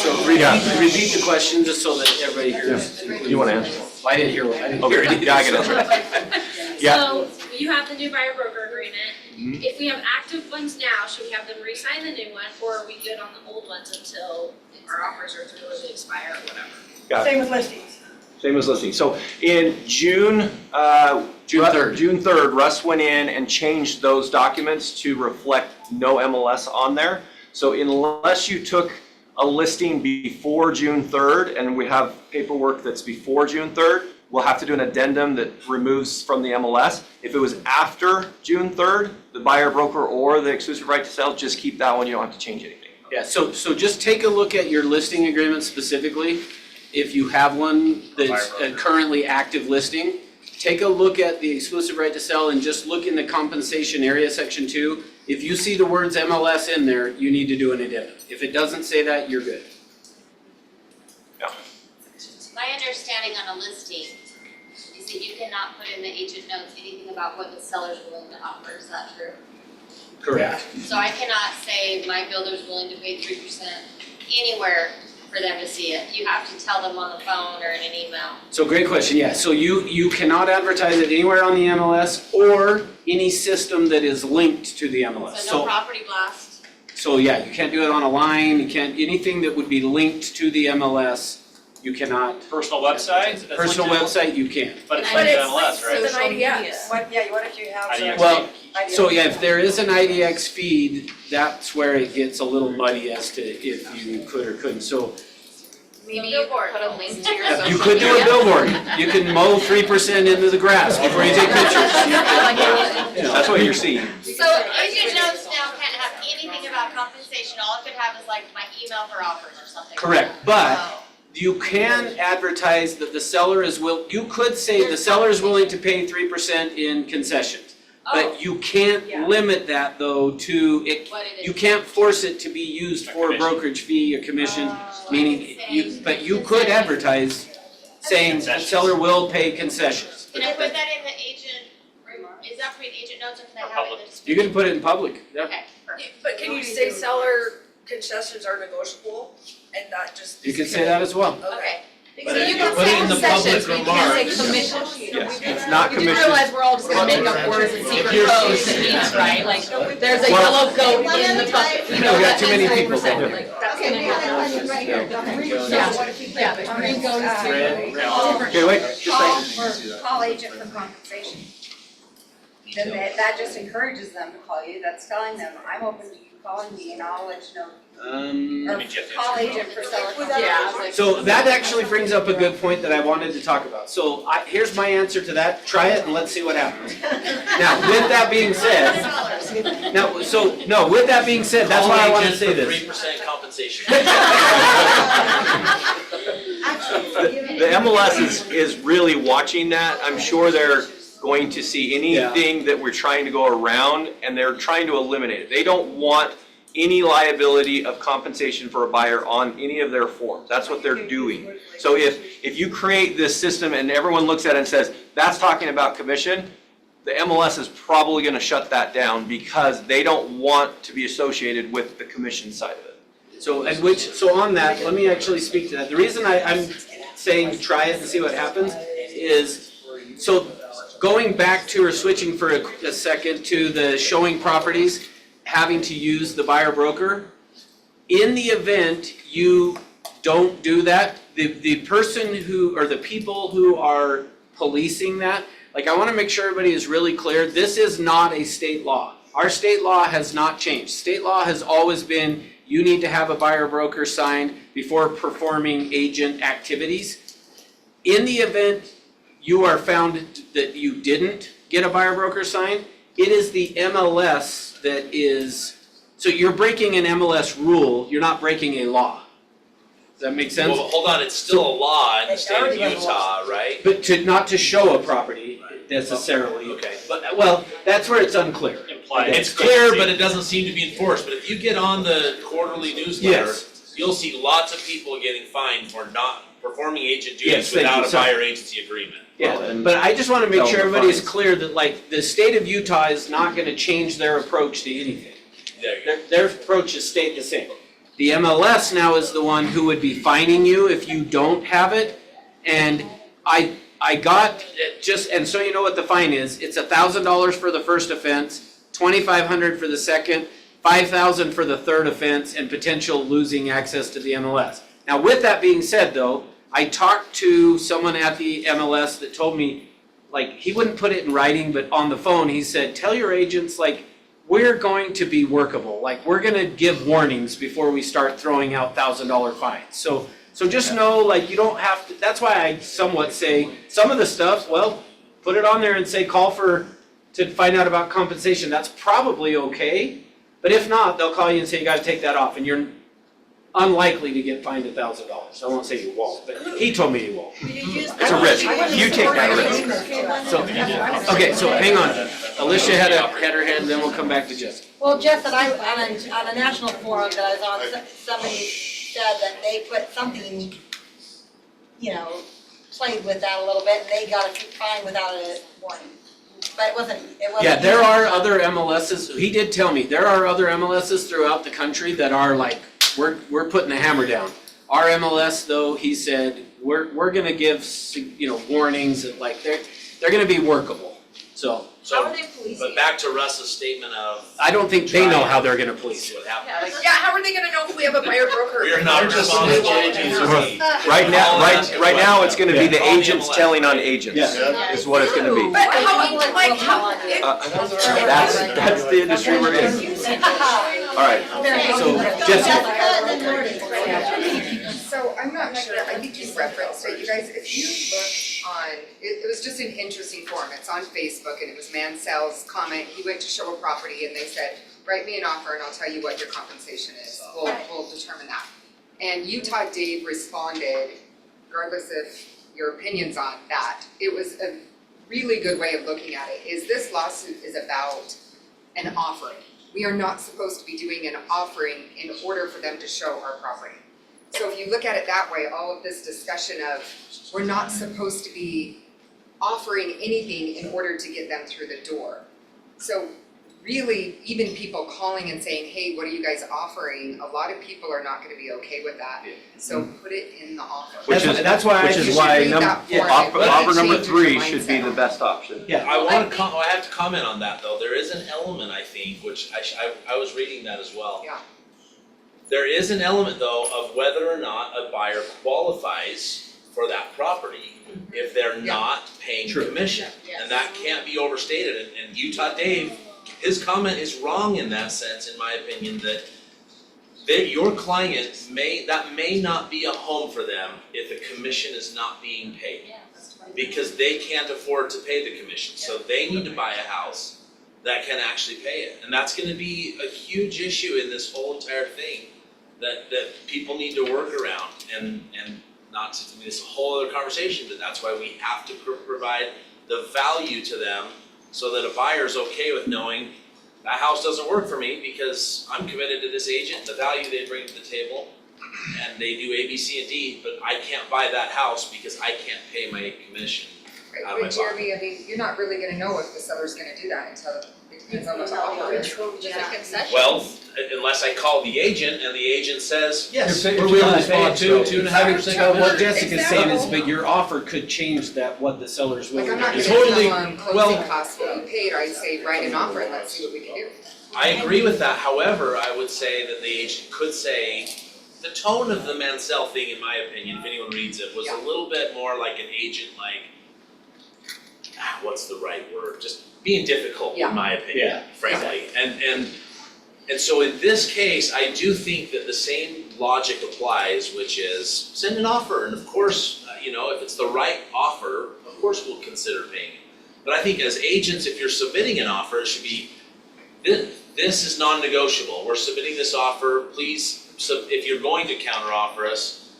S1: So repeat the question just so that everybody hears.
S2: You want to answer?
S1: I didn't hear anything.
S2: Okay, yeah, I can answer it. Yeah.
S11: So you have the new buyer broker agreement. If we have active ones now, should we have them re-sign the new one, or are we good on the old ones until our offers are through or they expire or whatever?
S2: Got it.
S10: Same with listings.
S2: Same as listing. So in June 3rd, Russ went in and changed those documents to reflect no MLS on there. So unless you took a listing before June 3rd, and we have paperwork that's before June 3rd, we'll have to do an addendum that removes from the MLS. If it was after June 3rd, the buyer, broker, or the exclusive right to sell, just keep that one. You don't have to change anything.
S1: Yeah, so just take a look at your listing agreement specifically. If you have one that's a currently active listing, take a look at the exclusive right to sell and just look in the compensation area, section 2. If you see the words MLS in there, you need to do an addendum. If it doesn't say that, you're good.
S12: My understanding on a listing is that you
S11: cannot put in the agent notes anything about what the seller's willing to offer, is that true?
S1: Correct.
S11: So I cannot say my builder's willing to pay 3% anywhere for them to see it. You have to tell them on the phone or in an email.
S1: So great question, yeah. So you cannot advertise it anywhere on the MLS or any system that is linked to the MLS.
S11: So no property blast.
S1: So yeah, you can't do it on a line, you can't, anything that would be linked to the MLS, you cannot.
S2: Personal website? that's
S1: Personal
S2: linked
S1: website, you can.
S2: to- But it's
S8: But
S2: linked to
S8: it's
S2: MLS, right?
S8: Social media.
S12: What if you have
S2: IDX.
S1: Well, so yeah, if there is an IDX feed, that's where it gets a little muddy as to if you could or couldn't. So
S3: Maybe you could put a link to your social media.
S1: you could do a billboard, you can mow 3% into the grass before you take pictures.
S2: That's what you're seeing.
S11: So agent notes now can't have anything about compensation, all it could have is like my email for offers or something.
S1: Correct, but
S11: Oh.
S1: you can advertise that the seller is you could say the seller is willing to pay 3% in concessions.
S11: Oh,
S1: But you can't limit that though to,
S11: what it is.
S1: you can't force it to be used for a brokerage fee, a commission, meaning but you could advertise saying the seller will pay concessions.
S11: Can I put that in the agent, is that for agent notes or can I have it in the
S1: You
S11: description?
S1: can put it in public, yeah.
S11: Okay, perfect.
S12: But can you say seller concessions are negotiable and not just?
S1: You can say that as well.
S11: Okay.
S5: But if you put it in the public remarks,
S2: Yes, it's not
S8: You
S2: commission.
S8: realize we're all just gonna make up words and secret codes and means, right? Like, there's a yellow goat in the bucket.
S1: We got too many people.
S8: Okay, yeah, green goat is
S2: Red, red.
S1: Okay, wait, just a second.
S12: Call agent for compensation. Then that just encourages them to call you, that's telling them, I'm open to you calling me and I'll let you know. Or call agent for seller compensation.
S8: Yeah, like.
S1: So that actually brings up a good point that I wanted to talk about. So here's my answer to that. Try it and let's see what happens. Now, with that being said, with that being said, that's why I want to say this.
S5: 3% compensation.
S2: The MLS is really watching that. I'm sure they're going to see anything that we're trying to go around, and they're trying to eliminate it. They don't want any liability of compensation for a buyer on any of their forms. That's what they're doing. So if you create this system and everyone looks at it and says, that's talking about commission, the MLS is probably gonna shut that down because they don't want to be associated with the commission side of it.
S1: So on that, let me actually speak to that. The reason I'm saying try it and see what happens is, so going back to or switching for a second to the showing properties, having to use the buyer broker. In the event you don't do that, the person who, or the people who are policing that, like I wanna make sure everybody is really clear, this is not a state law. Our state law has not changed. State law has always been, you need to have a buyer broker signed before performing agent activities. In the event you are found that you didn't get a buyer broker signed, it is the MLS that is, so you're breaking an MLS rule, you're not breaking a law. Does that make sense?
S5: Well, hold on, it's still a law in the state of Utah, right?
S1: But not to show a property necessarily.
S5: Okay.
S1: Well, that's where it's unclear.
S5: It's clear, but it doesn't seem to be enforced. But if you get on the quarterly newsletter,
S1: Yes.
S5: you'll see lots of people getting fined for not performing agent
S1: Yes,
S5: duties
S1: thank you.
S5: without a
S1: So-
S5: buyer agency agreement.
S1: Yeah, but I just wanna make
S2: Tell
S1: sure
S2: them
S1: everybody is
S2: fines.
S1: clear that like, the state of Utah is not gonna change their approach to anything.
S5: There you go.
S1: Their approach has stayed the same. The MLS now is the one who would be fining you if you don't have it. And I got just, and so you know what the fine is, it's $1,000 for the first offense, $2,500 for the second, $5,000 for the third offense, and potential losing access to the MLS. Now with that being said though, I talked to someone at the MLS that told me, like, he wouldn't put it in writing, but on the phone, he said, tell your agents, like, we're going to be workable. Like, we're gonna give warnings before we start throwing out $1,000 fines. So just know, like, you don't have to, that's why I somewhat say, some of the stuff, well, put it on there and say, to find out about compensation. That's probably okay. But if not, they'll call you and say, you gotta take that off, and you're unlikely to get fined $1,000. I won't say you won't, but he told me you won't.
S2: It's a risk. You take that risk.
S1: So, okay, so hang on. Alicia had her hand, then we'll come back to Jessica.
S12: Well, Jeff, that on a national forum that I was on, somebody said that they put something,
S8: played with that a little bit and they got a fine without a warning. But it wasn't.
S1: Yeah, there are other MLSs, he did tell me, there are other MLSs throughout the country that are like, we're putting the hammer down. Our MLS though, he said, we're gonna give, warnings that like, they're gonna be workable, so.
S8: How are they policing?
S5: But back to Russ's statement of.
S1: I don't think they know how they're gonna police it.
S5: What happened.
S8: Yeah, how are they gonna know if we have a buyer broker?
S5: We are not responsible.
S2: Right now, it's gonna be the agents telling on agents, is what it's gonna be.
S8: But how, like, how,
S2: That's the industry we're in. All right,
S1: So, Jessica.
S6: So I'm not sure, I think you referenced it, you guys, if you look on, it was just an interesting forum, it's on Facebook, and it was Mansell's comment, he went to show a property and they said, write me an offer and I'll tell you what your compensation is, we'll determine that. And Utah Dave responded, regardless of your opinions on that, it was a really good way of looking at it, is this lawsuit is about an offering. We are not supposed to be doing an offering in order for them to show our property. So if you look at it that way, all of this discussion of, we're not supposed to be offering anything in order to get them through the door. So really, even people calling and saying, hey, what are you guys offering? A lot of people are not gonna be okay with that. So put it in the offer.
S2: that's why
S6: You should read that for it.
S2: offer number
S6: Change
S2: 3
S6: your
S2: should be
S6: mindset.
S2: the best option.
S1: Yeah.
S5: I have to comment on that though, there is an element, I think, which I was reading that as well.
S6: Yeah.
S5: There is an element though of whether or not a buyer qualifies for that property if they're not paying commission. And that can't be overstated, and Utah Dave, his comment is wrong in that sense, in my opinion, that your client may not be a home for them if the commission is not being paid. Because they can't afford to pay the commission, so they need to buy a house that can actually pay it. And that's gonna be a huge issue in this whole entire thing that people need to work around, and not to, I mean, it's a whole other conversation, but that's why we have to provide the value to them so that a buyer's okay with knowing that house doesn't work for me because I'm committed to this agent, the value they bring to the table, and they do A, B, C, and D, but I can't buy that house because I can't pay my commission out of my
S6: But
S5: pocket.
S6: Jeremy, I mean, you're not really gonna know if the seller's gonna do that until it depends on what the offer is.
S5: Well, unless I call the agent and the agent says, yes,
S1: If
S5: we're
S1: you
S5: willing to
S1: respond
S5: pay
S1: to
S5: 2.5%.
S1: But what Jessica's saying is, but your offer could change that, what the seller's
S6: Like,
S1: willing
S6: I'm
S1: to
S6: not
S1: do.
S6: gonna
S5: Totally,
S6: tell them
S5: well-
S6: closing costs will be paid, I'd say write an offer and let's see what we can do.
S5: I agree with that, however, I would say that the agent could say, the tone of the Mansell thing, in my opinion, if anyone reads it, was a little bit more like an agent, like, what's the right word, just being difficult, in my opinion, frankly. And so in this case, I do think that the same logic applies, which is send an offer, and of course, if it's the right offer, of course we'll consider paying it. But I think as agents, if you're submitting an offer, it should be, this is non-negotiable, we're submitting this offer, please, if you're going to counteroffer us,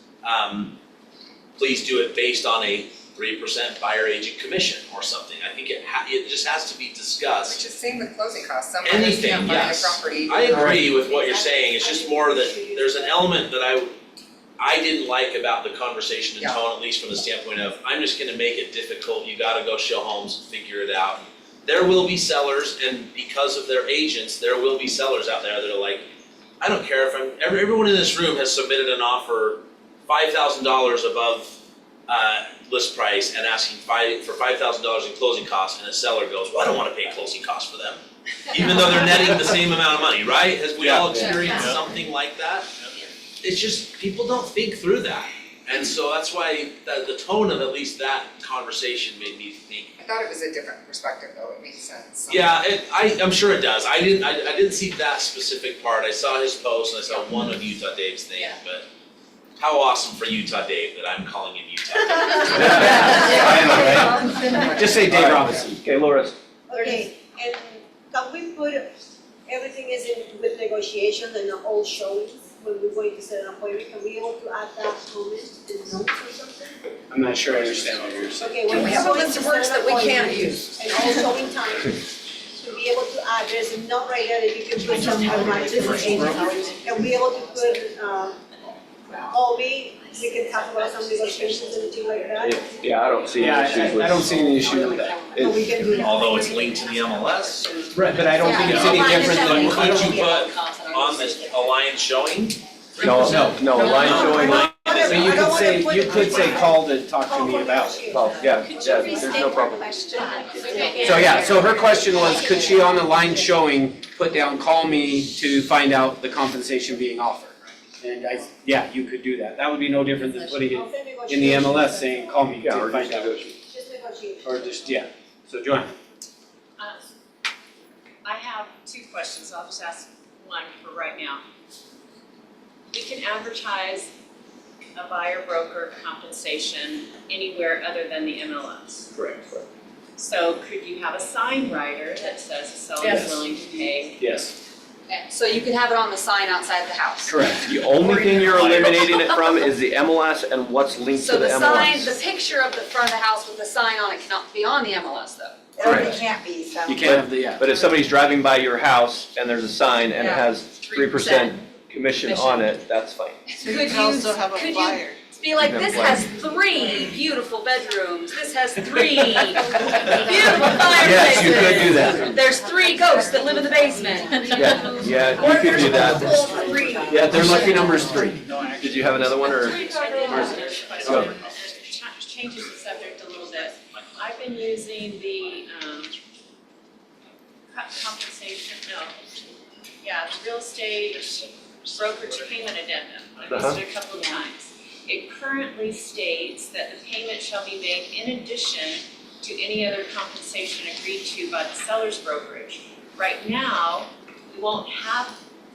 S5: please do it based on a 3% buyer agent commission or something. I think it just has to be discussed.
S6: Which is same with closing costs, someone just
S5: Anything,
S6: can't buy the
S5: yes.
S6: property.
S5: I agree with what you're saying, it's just more that there's an element that I didn't like about the conversation and tone, at least from the standpoint of, I'm just gonna make it difficult, you gotta go show homes and figure it out. There will be sellers, and because of their agents, there will be sellers out there that are like, I don't care if everyone in this room has submitted an offer $5,000 above list price and asking for $5,000 in closing costs, and a seller goes, well, I don't wanna pay closing costs for them. Even though they're netting the same amount of money, right? Has we all experienced something like that? It's just, people don't think through that. And so that's why the tone of at least that conversation made me think.
S6: I thought it was a different perspective though, it makes sense.
S5: Yeah, I'm sure it does. I didn't see that specific part. I saw his post and I saw one of Utah Dave's things, but how awesome for Utah Dave that I'm calling him Utah Dave.
S1: Just say Dave Robinson.
S2: Okay, Loris.
S13: Okay, and can we put, everything is in with negotiations and not all showings when we're going to set an appointment, can we be able to add that comment in notes or something?
S1: I'm not sure I understand what you're saying.
S13: Okay, when
S8: We
S13: we're
S8: have a
S13: going
S8: list
S13: to
S8: of
S13: set
S8: words
S13: an
S8: that we can't
S13: appointment
S8: use.
S13: and all showing times, to be able to add, there's a note right there that you can put some of my different agents, and be able to put, OB we can talk about some negotiations and things like that.
S2: Yeah, I don't see any issues with.
S1: I don't see any issue with that.
S13: So we can do that.
S5: Although it's linked to the MLS,
S1: Right, but I don't think it's any different than.
S5: could you put on this a line showing?
S2: No, line showing.
S1: So you could say, you could say call to talk to me about it.
S2: Oh, yeah, there's no problem.
S1: So yeah, so her question was, could she on the line showing, put down, call me to find out the compensation being offered? And yeah, you could do that. That would be no different than putting
S13: I'll
S1: it
S13: say
S1: in the
S13: negotiation.
S1: MLS saying, call me
S2: Yeah,
S1: to
S2: or
S1: find
S2: just
S1: out.
S2: negotiate.
S13: Just negotiation.
S1: Or just, yeah. So Joanna.
S4: I have two questions, I'll just ask one for right now. We can advertise a buyer broker compensation anywhere other than the MLS.
S2: Correct.
S4: So could you have a sign writer that says the seller is
S1: Yes.
S4: willing to pay?
S1: Yes.
S8: So you could have it on the sign outside the house.
S1: Correct.
S2: The only thing you're eliminating it from is the MLS and what's linked to
S8: So
S2: the
S8: the sign, the
S2: MLS.
S8: picture of the front of the house with the sign on it cannot be on the MLS though.
S2: Correct.
S12: can't be, so.
S1: You can't have the, yeah.
S2: But if somebody's driving by your house and there's a sign and it
S8: Yeah.
S2: has 3% commission on it, that's fine.
S8: Could you be like, this has 3 beautiful bedrooms, this has 3 beautiful fireplaces.
S2: Yes, you could do that.
S8: There's 3 ghosts that live in the basement.
S2: Yeah, you could do that.
S8: All 3.
S1: Yeah, their lucky number's 3.
S2: Did you have another one or? Go.
S4: Changes the subject a little bit. I've been using the compensation, the real estate brokerage payment addendum. I've used it a couple of times. It currently states that the payment shall be made in addition to any other compensation agreed to by the seller's brokerage. Right now, we won't have,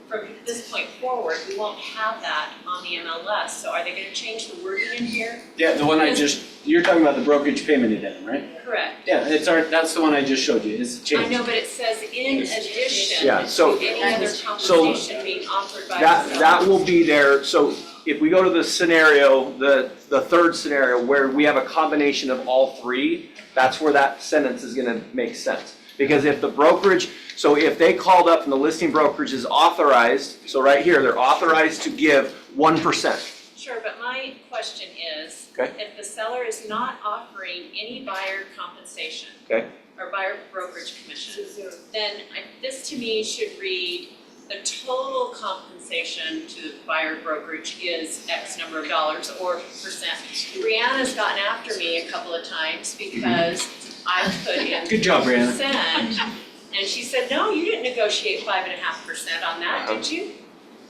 S4: from this point forward, we won't have that on the MLS. So are they gonna change the wording in here?
S1: Yeah, the one I just, you're talking about the brokerage payment addendum, right?
S4: Correct.
S1: Yeah, that's the one I just showed you, it's
S4: I
S1: changed.
S4: know, but it says in addition
S2: Yeah, so-
S4: to any other compensation being offered by the seller.
S2: That will be there, so if we go to the scenario, the third scenario where we have a combination of all 3, that's where that sentence is gonna make sense. Because if the brokerage, so if they called up and the listing brokerage is authorized, so right here, they're authorized to give 1%.
S4: Sure, but my question is,
S2: Okay.
S4: if the seller is not offering any buyer compensation.
S2: Okay.
S4: Or buyer brokerage commission, then this to me should read, the total compensation to the buyer brokerage is X number of dollars or percent. Brianna's gotten after me a couple of times because I put in
S1: Good job, Brianna.
S4: percent, and she said, no, you didn't negotiate 5.5% on that, did you?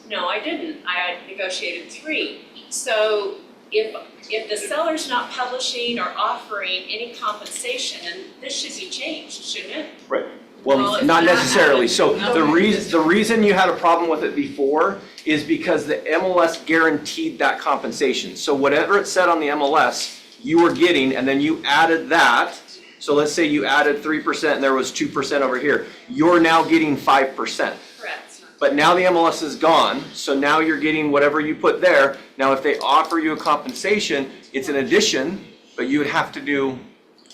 S4: No, I didn't, I negotiated 3. So if the seller's not publishing or offering any compensation, then this should be changed, shouldn't it?
S2: Right.
S4: Well,
S2: Well,
S4: it's
S2: not
S4: not
S2: necessarily. So
S4: happening.
S2: the reason you had a problem with it before is because the MLS guaranteed that compensation. So whatever it said on the MLS, you were getting, and then you added that. So let's say you added 3% and there was 2% over here. You're now getting 5%.
S4: Correct.
S2: But now the MLS is gone, so now you're getting whatever you put there. Now, if they offer you a compensation, it's an addition, but you'd have to do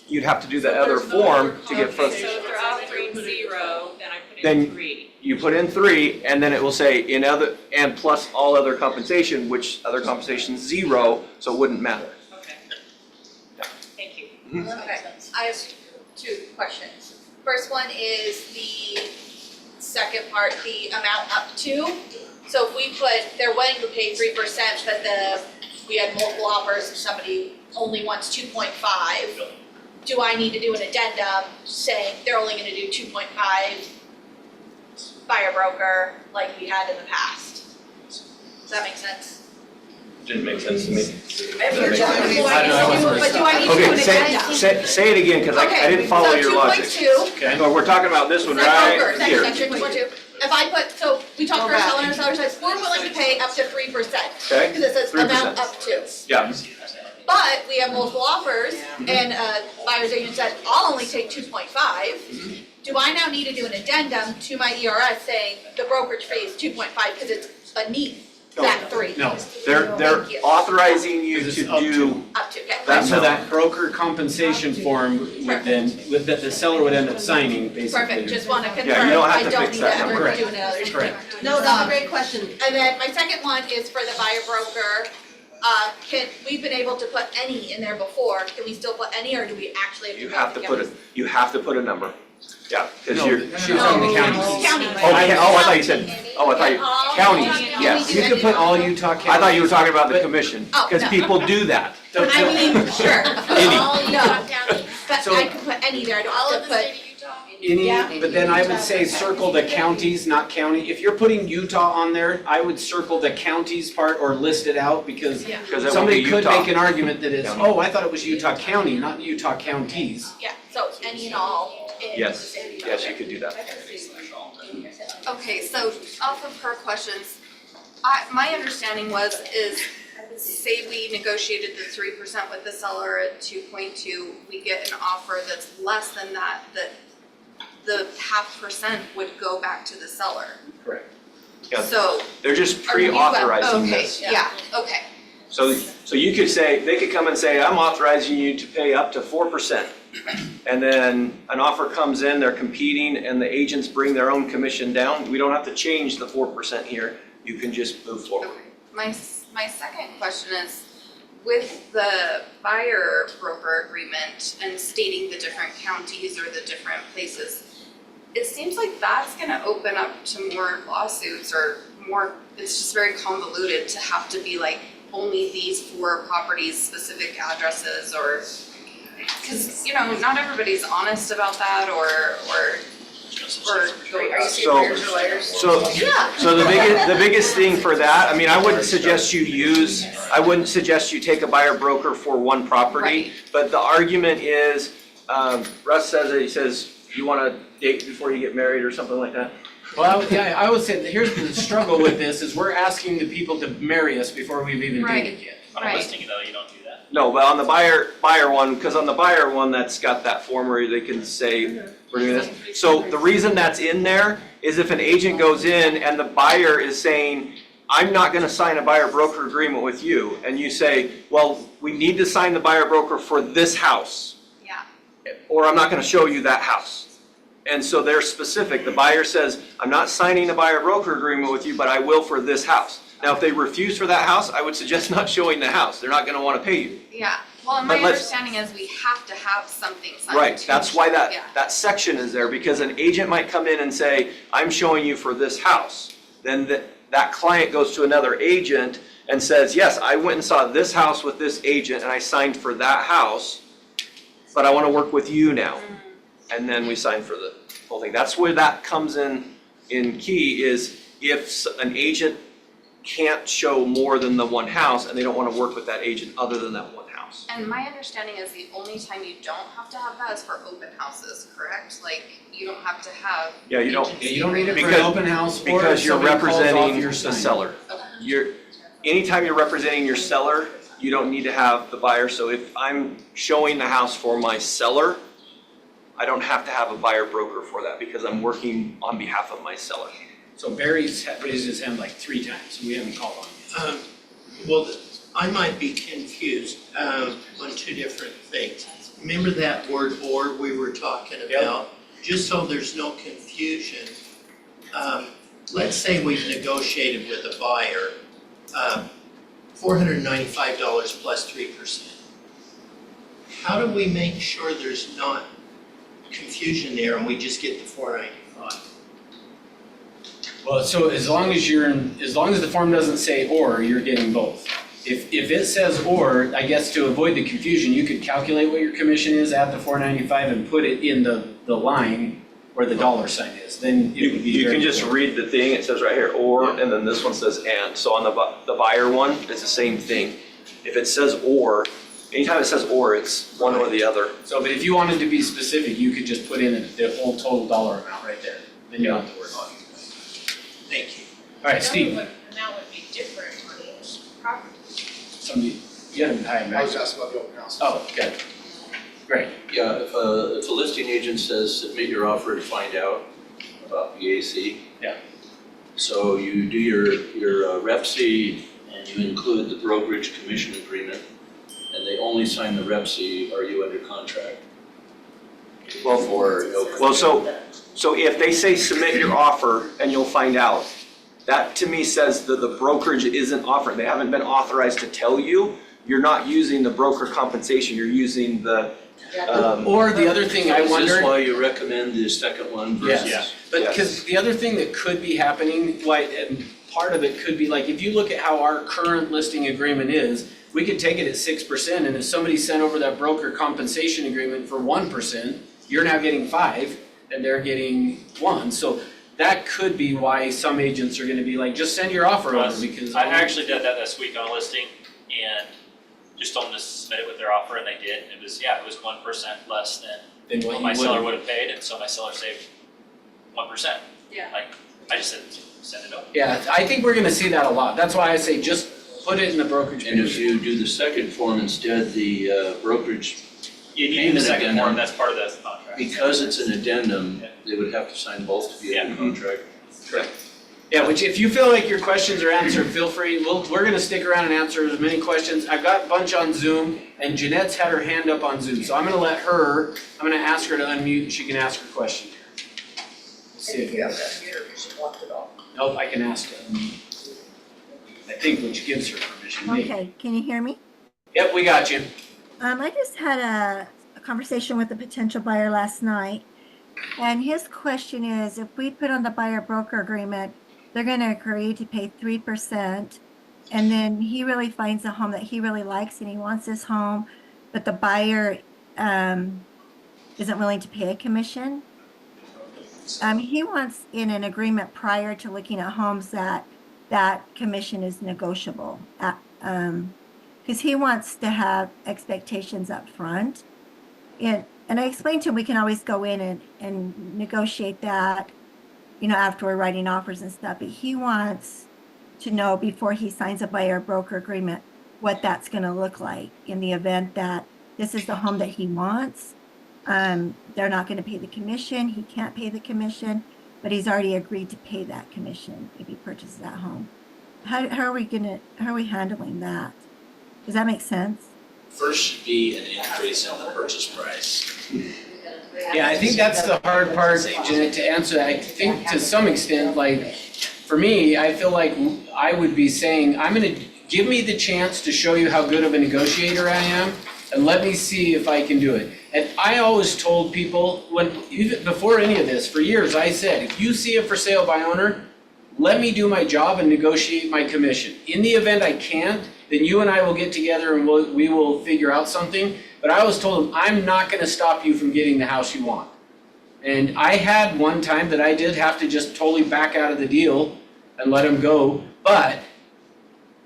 S2: the other form to get further.
S4: Okay, so if they're offering 0, then I put
S2: Then
S4: in 3.
S2: You put in 3, and then it will say in other, and plus all other compensation, which other compensation is 0, so it wouldn't matter.
S4: Okay. Thank you.
S8: Okay, I have 2 questions. First one is the second part, the amount up to. So if we put, they're willing to pay 3%, but we had multiple offers and somebody only wants 2.5. Do I need to do an addendum saying they're only gonna do 2.5 buyer broker like we had in the past? Does that make sense?
S2: Didn't make sense to me.
S8: But do I need to do
S2: Okay,
S8: an addendum?
S2: say it again, because I didn't follow your logic.
S8: Okay, so 2.2.
S2: No, we're talking about this one right here.
S8: Section 2.2. If I put, so we talked to our seller and the seller says, we're willing to pay up to 3%.
S2: Okay,
S8: Because it says
S2: 3%.
S8: amount up to.
S2: Yeah,
S8: But we have multiple offers and buyer's agent said, I'll only take 2.5. Do I now need to do an addendum to my ERS saying the brokerage fee is 2.5 because it's beneath that 3?
S1: No,
S2: they're
S8: Thank you.
S2: authorizing you to
S1: Up to.
S2: do,
S8: Up to, okay.
S2: That's
S1: so
S2: how-
S1: that broker compensation form would then, that the seller would end up signing, basically.
S8: Perfect, just want to confirm,
S2: Yeah, you don't have
S8: I
S2: to
S8: don't
S2: fix
S8: need
S2: that
S8: to
S2: number.
S8: ever do another.
S1: Correct.
S12: No, that's a great question.
S8: And then my second one is for the buyer broker. we've been able to put any in there before, can we still put any, or do we actually have to
S2: You
S8: go
S2: have to put
S8: together?
S2: you have to put a number. Yeah, because
S1: No,
S2: you're.
S1: she was on the counties.
S8: County.
S2: I thought you said, counties, yes.
S1: You could put all Utah counties.
S2: I thought you were talking about the commission,
S8: Oh,
S2: because
S8: no.
S2: people do that.
S8: I mean, sure,
S2: Any.
S11: All
S8: No.
S11: Utah counties,
S8: but
S1: So-
S8: I can put any there, I don't
S11: all
S8: have
S11: of
S8: to
S11: the
S8: put.
S11: state of Utah.
S1: Any, but then I would say circle the counties, not county. If you're putting Utah on there, I would circle the counties part or list it out because
S8: Yeah.
S2: Because it will be
S1: somebody could
S2: Utah.
S1: make an argument that it's,
S2: County.
S1: oh, I thought it was Utah County, not Utah counties.
S8: Yeah, so any and all in the
S2: Yes,
S8: state of Utah.
S2: yes, you could do that.
S3: Okay, so off of her questions, my understanding is say we negotiated the 3% with the seller at 2.2, we get an offer that's less than that, the 0.5% would go back to the seller.
S1: Correct.
S2: Yeah.
S3: So
S2: They're just
S3: are you,
S2: pre-authorizing this.
S3: okay, yeah, okay.
S2: So you could say, they could come and say, I'm authorizing you to pay up to 4%. And then an offer comes in, they're competing, and the agents bring their own commission down. We don't have to change the 4% here. You can just move forward.
S3: My second question is, with the buyer broker agreement and stating the different counties or the different places, it seems like that's gonna open up to more lawsuits or more, it's just very convoluted to have to be like only these 4 properties, specific addresses, or, cause not everybody's honest about that or are you saying lawyers or lawyers?
S2: So
S3: Yeah.
S2: So the biggest thing for that, I mean, I wouldn't suggest you take a buyer broker for one property.
S3: Right.
S2: But the argument is, Russ says it, he says, you wanna date before you get married or something like that?
S1: Well, I would say, that here's the struggle with this, is we're asking the people to marry us before we've even
S3: Right.
S1: dated yet.
S5: On a
S3: Right.
S5: listing though, you don't do that.
S2: No, but on the buyer one, because on the buyer one, that's got that form where they can say, we're doing this. So the reason that's in there is if an agent goes in and the buyer is saying, I'm not gonna sign a buyer broker agreement with you, and you say, well, we need to sign the buyer broker for this house,
S3: Yeah,
S2: or I'm not gonna show you that house. And so they're specific. The buyer says, I'm not signing a buyer broker agreement with you, but I will for this house. Now, if they refuse for that house, I would suggest not showing the house. They're not gonna wanna pay you.
S3: yeah. Well, and my
S2: But let's-
S3: understanding is we have to have something signed.
S2: Right,
S3: too.
S2: that's why
S3: Yeah.
S2: that section is there, because an agent might come in and say, I'm showing you for this house. Then that client goes to another agent and says, yes, I went and saw this house with this agent and I signed for that house, but I wanna work with you now. And then we sign for the whole thing. That's where that comes in key, is if an agent can't show more than the one house and they don't wanna work with that agent other than that one house.
S3: And my understanding is the only time you don't have to have that is for open houses, correct? Like, you don't have to have.
S2: Yeah, you don't.
S1: Yeah, you don't need it for an
S2: Because-
S1: open house or
S2: Because
S1: if
S2: you're
S1: somebody calls off
S2: representing
S1: your
S2: the
S1: sign.
S2: seller.
S3: Okay.
S2: Anytime you're representing your seller, you don't need to have the buyer. So if I'm showing the house for my seller, I don't have to have a buyer broker for that because I'm working on behalf of my seller.
S1: So Barry's raised his hand like 3 times, so we haven't called on him.
S14: Well, I might be confused on 2 different things. Remember that word "or" we were talking about? Just so there's no confusion, let's say we've negotiated with a buyer, $495 plus 3%. How do we make sure there's not confusion there and we just get the $495?
S1: Well, so as long as the form doesn't say or, you're getting both. If it says or, I guess to avoid the confusion, you could calculate what your commission is, add the $495 and put it in the line where the dollar sign is, then it would be
S2: You
S1: very
S2: can just
S1: clear.
S2: read the thing, it says right here, or, and then this one says and. So on the buyer one, it's the same thing. If it says or, anytime it says or, it's one or the other.
S1: So, but if you wanted to be specific, you could just put in the whole total dollar amount right there, then you don't have to worry about it.
S14: Thank you.
S1: All right, Steve,
S4: And that would be different on each property.
S1: somebody, you had a high
S7: I
S1: back.
S7: was asking about the open house.
S1: Oh, good. Great.
S15: Yeah, if a listing agent says submit your offer to find out about PAC.
S1: Yeah.
S15: So you do your rep C and you include the brokerage commission agreement, and they only sign the rep C, are you under contract?
S2: Well,
S15: For no.
S2: Well, so if they say submit your offer and you'll find out, that to me says that the brokerage isn't offering, they haven't been authorized to tell you, you're not using the broker compensation, you're using the,
S1: Or the other thing I
S15: Is this
S1: wondered.
S15: why you recommend the second one versus?
S1: Yes, but
S2: Yes.
S1: because the other thing that could be happening, why, and part of it could be like, if you look at how our current listing agreement is, we could take it at 6%, and if somebody sent over that broker compensation agreement for 1%, you're now getting 5, and they're getting 1. So that could be why some agents are gonna be like, just send your offer over, because.
S16: I actually did that this week on a listing and just told them to submit it with their offer and they did. It was 1% less than
S1: Then
S16: what my seller would have paid, and so my seller saved 1%.
S3: Yeah.
S16: Like, I just said, send it over.
S1: Yeah, I think we're gonna see that a lot. That's why I say just put it in the brokerage.
S15: And if you do the second form instead, the brokerage,
S16: You need the
S15: Payment
S16: second
S15: addendum.
S16: form, that's part of the contract.
S15: because it's an addendum, they would have to sign both to be in the contract.
S1: Correct. Yeah, which if you feel like your questions are answered, feel free, we're gonna stick around and answer as many questions. I've got a bunch on Zoom, and Jeanette's had her hand up on Zoom, so I'm gonna ask her to unmute, and she can ask her question. Let's see if we have that. Nope, I can ask her. I think which gives her permission. maybe.
S17: Okay, can you hear me?
S1: Yep, we got you.
S17: I just had a conversation with a potential buyer last night, and his question is, if we put on the buyer broker agreement, they're gonna agree to pay 3%, and then he really finds a home that he really likes and he wants this home, but the buyer isn't willing to pay a commission. He wants in an agreement prior to looking at homes that commission is negotiable, because he wants to have expectations up front. And I explained to him we can always go in and negotiate that, after we're writing offers and stuff. But he wants to know before he signs a buyer broker agreement what that's going to look like in the event that this is the home that he wants. They're not going to pay the commission. He can't pay the commission, but he's already agreed to pay that commission if he purchases that home. How are we handling that? Does that make sense?
S5: First should be an increase in the purchase price.
S1: Yeah, I think that's the hard part, Jeanette, to answer. I think to some extent, like, for me, I feel like I would be saying, give me the chance to show you how good of a negotiator I am, and let me see if I can do it. And I always told people, even before any of this, for years, I said, if you see a for sale by owner, let me do my job and negotiate my commission. In the event I can't, then you and I will get together and we will figure out something. But I always told them, I'm not gonna stop you from getting the house you want. And I had one time that I did have to just totally back out of the deal and let him go. But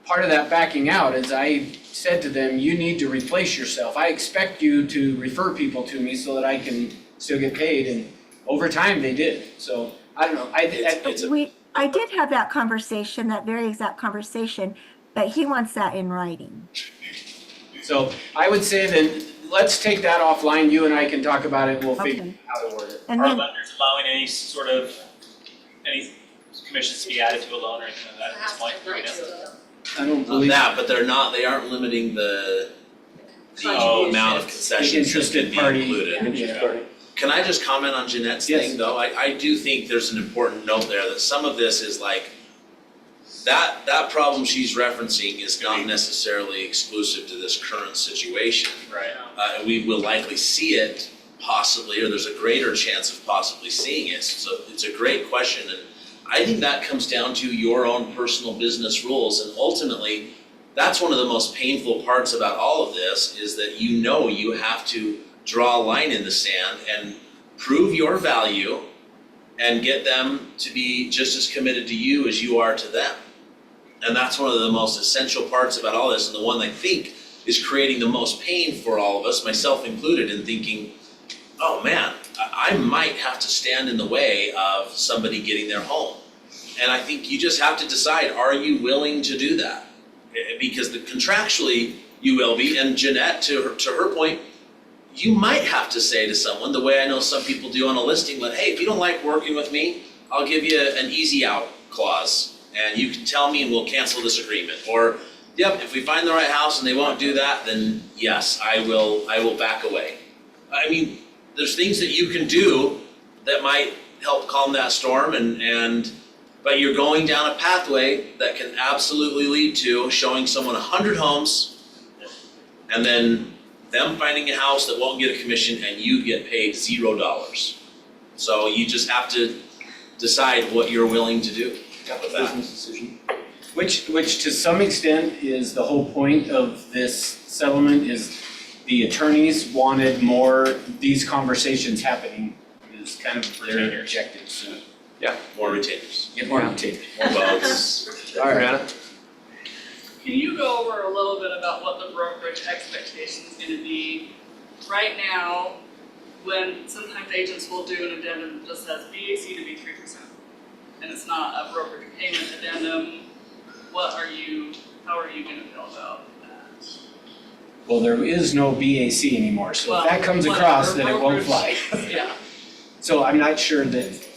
S1: part of that backing out is I said to them, you need to replace yourself. I expect you to refer people to me so that I can still get paid. And over time they did. So I don't know.
S17: I did have that conversation, that very exact conversation, but he wants that in writing.
S1: So I would say that let's take that offline. You and I can talk about it and we'll figure out how to word it.
S17: And
S16: Are
S17: then,
S16: lenders allowing any commissions to be added to a loan or anything like that at this point?
S1: I don't
S5: On
S1: believe.
S5: that, but they aren't limiting the amount of concessions that can be included.
S1: Yeah.
S5: Can I just comment on Jeanette's thing though? I do think there's an important note there that some of this is like, that problem she's referencing is not necessarily exclusive to this current situation.
S16: Right.
S5: And we will likely see it possibly, or there's a greater chance of possibly seeing it. So it's a great question, and I think that comes down to your own personal business rules, and ultimately, that's one of the most painful parts about all of this, is that you have to draw a line in the sand and prove your value and get them to be just as committed to you as you are to them. And that's one of the most essential parts about all this, and the one I think is creating the most pain for all of us, myself included, in thinking, oh man, I might have to stand in the way of somebody getting their home. And I think you just have to decide, are you willing to do that? Because contractually you will be, and Jeanette, to her point, you might have to say to someone, the way I know some people do on a listing, but hey, if you don't like working with me, I'll give you an easy out clause. And you can tell me and we'll cancel this agreement. Or, yep, if we find the right house and they won't do that, then yes, I will back away. I mean, there's things that you can do that might help calm that storm, and But you're going down a pathway that can absolutely lead to showing someone 100 homes and then them finding a house that won't get a commission and you get paid $0. So you just have to decide what you're willing to do with that.
S1: Business decision. Which to some extent is the whole point of this settlement, is the attorneys wanted more, these conversations happening is kind of their objective, so.
S5: More retainers,
S1: Get more retainers.
S5: more votes.
S2: All right, Brianna?
S18: Can you go over a little bit about what the brokerage expectation is gonna be? Right now, when sometimes agents will do an addendum that just says BAC to be 3%, and it's not a brokerage payment addendum, how are you gonna feel about that?
S1: Well, there is no BAC anymore, so if that
S18: Well,
S1: comes
S18: whatever,
S1: across, then it won't fly.
S18: brokerage- Yeah,
S1: So I'm not sure that,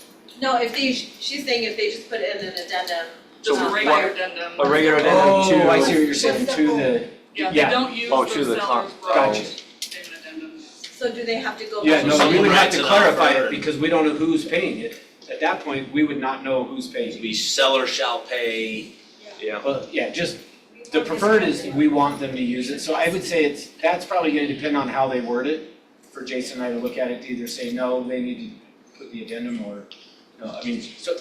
S19: No, if they, she's saying if they just put in an addendum.
S18: just a
S2: So
S18: regular
S2: what-
S18: addendum.
S2: A regular addendum to.
S1: oh, I see what you're saying, to the,
S18: Yeah, they
S1: yeah.
S18: don't use
S2: Oh,
S18: the
S2: to the
S18: seller's
S2: con-
S18: brokerage payment addendum.
S19: So do they have to go back?
S1: Yeah, no, we
S5: Someone
S1: would have
S5: writes
S1: to
S5: an
S1: clarify
S5: offer.
S1: it because we don't know who's paying it. At that point, we would not know who's paying it.
S5: The seller shall pay.
S2: Yeah.
S1: Well, yeah, just, the preferred is we want them to use it, so I would say that's probably gonna depend on how they word it. For Jason and I to look at it, to either say, no, they need to put the addendum, or, no, I mean, so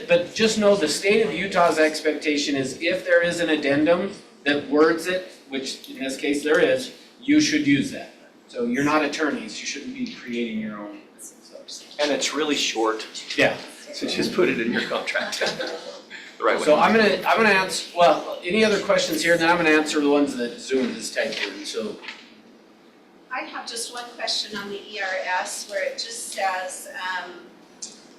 S1: but just know the state of Utah's expectation is if there is an addendum that words it, which in this case there is, you should use that. So you're not attorneys, you shouldn't be creating your own, so.
S2: And it's really short,
S1: Yeah.
S2: so just put it in your contract. The right way.
S1: So I'm gonna answer, well, any other questions here, then I'm gonna answer the ones that Zoom has typed in, so.
S20: I have just one question on the ERS where it just says,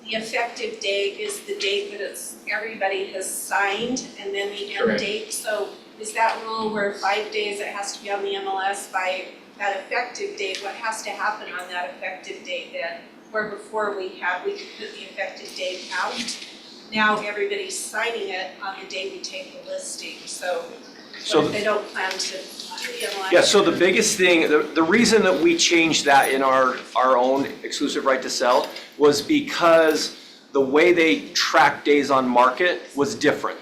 S20: the effective date is the date that everybody has signed and then the end
S1: Correct.
S20: date. So is that rule where 5 days it has to be on the MLS by that effective date? What has to happen on that effective date then? Where before we could put the effective date out. Now everybody's signing it on the day we take the listing, so
S2: So
S20: what if they don't plan to do the MLS?
S2: Yeah, so the biggest thing, the reason that we changed that in our own exclusive right to sell was because the way they track days on market was different,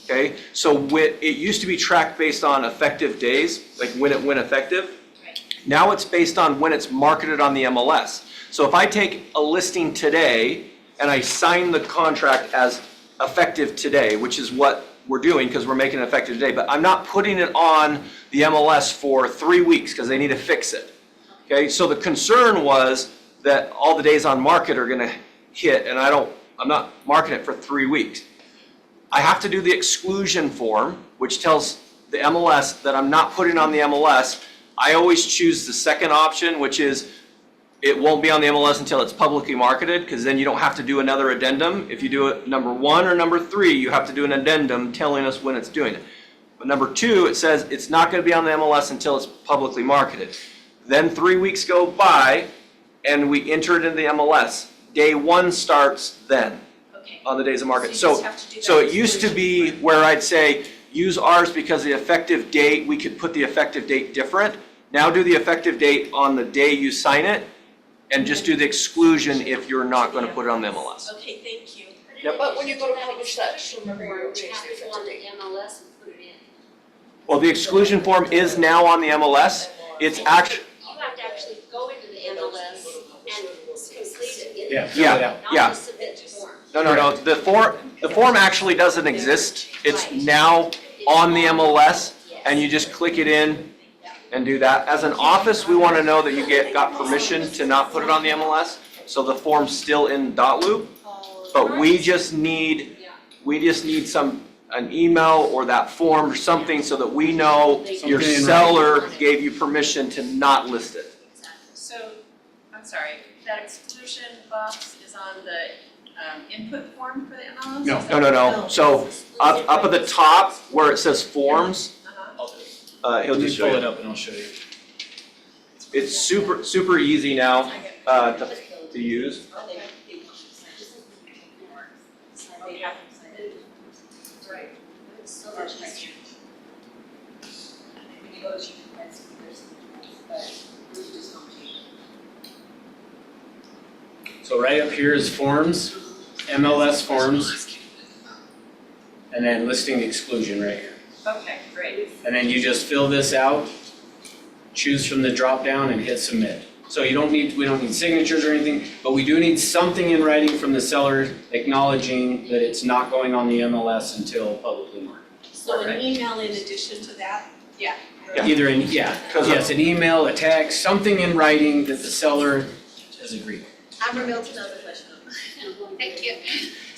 S2: okay? So it used to be tracked based on effective days, like when it went effective. Now it's based on when it's marketed on the MLS. So if I take a listing today and I sign the contract as effective today, which is what we're doing because we're making it effective today, but I'm not putting it on the MLS for 3 weeks because they need to fix it. Okay, so the concern was that all the days on market are gonna hit and I'm not marketing it for 3 weeks. I have to do the exclusion form, which tells the MLS that I'm not putting on the MLS. I always choose the second option, which is it won't be on the MLS until it's publicly marketed, because then you don't have to do another addendum. If you do it number 1 or number 3, you have to do an addendum telling us when it's doing it. But number 2, it says it's not going to be on the MLS until it's publicly marketed. Then 3 weeks go by, and we enter it into the MLS. Day 1 starts then, on the days of market.
S20: So you just have to do
S2: So
S20: that
S2: it used to be where I'd say, use ours because the effective date, we could put the effective date different. Now do the effective date on the day you sign it, and just do the exclusion if you're not going to put it on the MLS.
S20: Okay, thank you.
S2: Yep.
S11: But when you go to publish that, remember you have to go on the MLS and put it in.
S2: Well, the exclusion form is now on the MLS. It's actually,
S11: You have to actually go into the MLS and complete it.
S1: Yeah, fill it out.
S2: yeah.
S11: Not just submit the form.
S2: No. The form actually doesn't exist. It's now on the MLS, and you just click it in and do that. As an office, we want to know that you got permission to not put it on the MLS, so the form's still in dot loop. But we just need an email or that form or something so that we know your
S1: Something in
S2: seller gave you permission to not list it.
S4: So, I'm sorry, that exclusion box is on the input form for the MLS?
S1: No.
S4: Is that-
S2: No. So up at the top where it says forms, he'll
S1: Just
S2: just
S1: pull it up and I'll show you.
S2: It's super easy now to use.
S20: Right.
S11: So that's just-
S20: When you go to your friends, but we just don't change it.
S1: So right up here is forms, MLS forms. and then listing exclusion right here.
S4: Okay, great.
S1: And then you just fill this out, choose from the drop down and hit submit. So we don't need signatures or anything, but we do need something in writing from the seller acknowledging that it's not going on the MLS until publicly marketed.
S20: So an email in addition to that?
S4: Yeah.
S1: Either yes, an email, a text, something in writing that the seller has agreed.
S8: Amber Milton has a question.
S11: Thank you.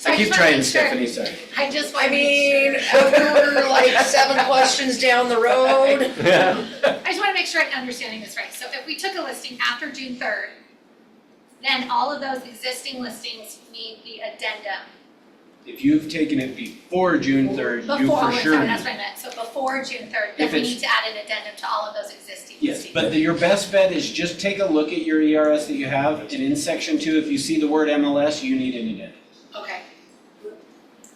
S1: I keep trying, Stephanie, sorry.
S11: I just
S21: I
S11: want to make
S21: mean, after we're like 7 questions down the road.
S11: I just want to make sure I'm understanding this right. So if we took a listing after June 3rd, then all of those existing listings need the addendum.
S1: If you've taken it before June 3rd, you
S11: Before,
S1: for sure
S11: that's
S1: need.
S11: what I meant. So before June 3rd, then
S1: If
S11: we
S1: it's-
S11: need to add an addendum to all of those existing
S1: Yes,
S11: listings.
S1: but your best bet is just take a look at your ERS that you have, and in section 2, if you see the word MLS, you need an addendum.
S11: Okay.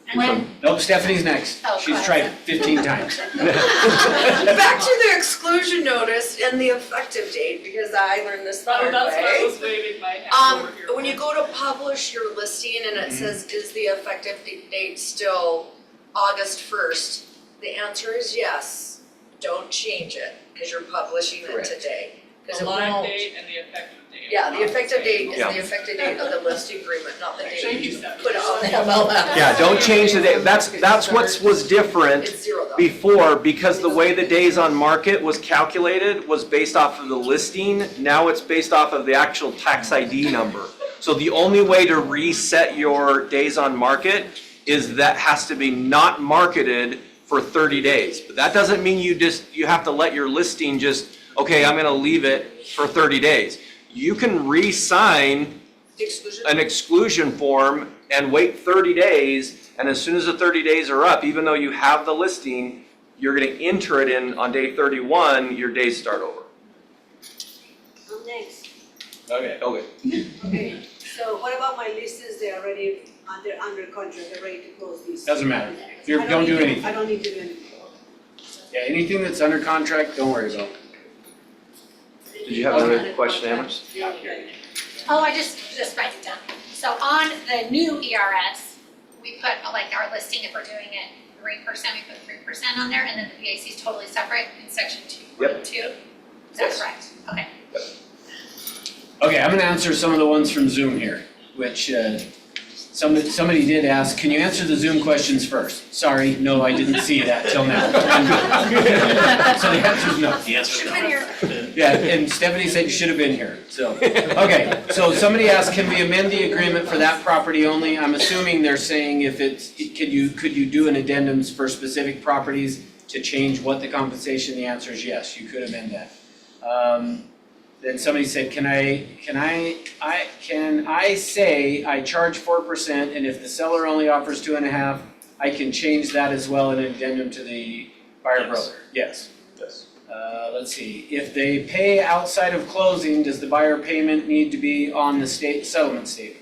S11: And then,
S1: Nope, Stephanie's next.
S11: Oh,
S1: She's
S11: go
S1: tried
S11: ahead.
S1: 15 times.
S21: Back to the exclusion notice and the effective date, because I learned this the hard
S18: That's what I
S21: way.
S18: was waving my hand over here.
S21: When you go to publish your listing and it says, is the effective date still August 1st? The answer is yes. Don't change it, because you're publishing it
S1: Correct.
S21: today. Because
S18: The
S21: it
S18: live
S21: won't.
S18: date and the effective date.
S21: Yeah, the effective date is
S2: Yeah.
S21: the effective date of the listing agreement, not the date
S18: Thank
S21: you
S18: you, Stephanie.
S21: put it on the MLS.
S2: Yeah, don't change the date. That's what was different
S21: It's 0 though.
S2: before, because the way the days on market was calculated was based off of the listing. Now it's based off of the actual tax ID number. So the only way to reset your days on market is that has to be not marketed for 30 days. But that doesn't mean you have to let your listing just, okay, I'm gonna leave it for 30 days. You can re-sign an exclusion form and wait 30 days, and as soon as the 30 days are up, even though you have the listing, you're gonna enter it in on day 31, your days start over.
S13: I'm next.
S1: Okay.
S13: Okay, so what about my listings, they're already under contract, they're ready to close these?
S1: Doesn't matter.
S13: I
S1: Don't do
S13: need to-
S1: anything.
S13: I don't need to do anything.
S1: Yeah, anything that's under contract, don't worry about.
S2: Did you have another question, Amber?
S11: oh, I just write it down. So on the new ERS, we put like our listing, if we're doing it 3%, we put 3% on there, and then the VAC is totally separate in section 2.2. Is that correct? Okay.
S1: Okay, I'm gonna answer some of the ones from Zoom here, which somebody did ask, can you answer the Zoom questions first? Sorry, no, I didn't see that till now. So the answer is no.
S5: The answer is no.
S1: Yeah, and Stephanie said you should have been here, so. Okay, so somebody asked, can we amend the agreement for that property only? I'm assuming they're saying if could you do an addendums for specific properties to change what the compensation? The answer is yes, you could amend that. Then somebody said, can I say I charge 4%, and if the seller only offers 2.5, I can change that as well in an addendum to the buyer broker? Yes.
S2: Yes.
S1: Let's see, if they pay outside of closing, does the buyer payment need to be on the settlement statement?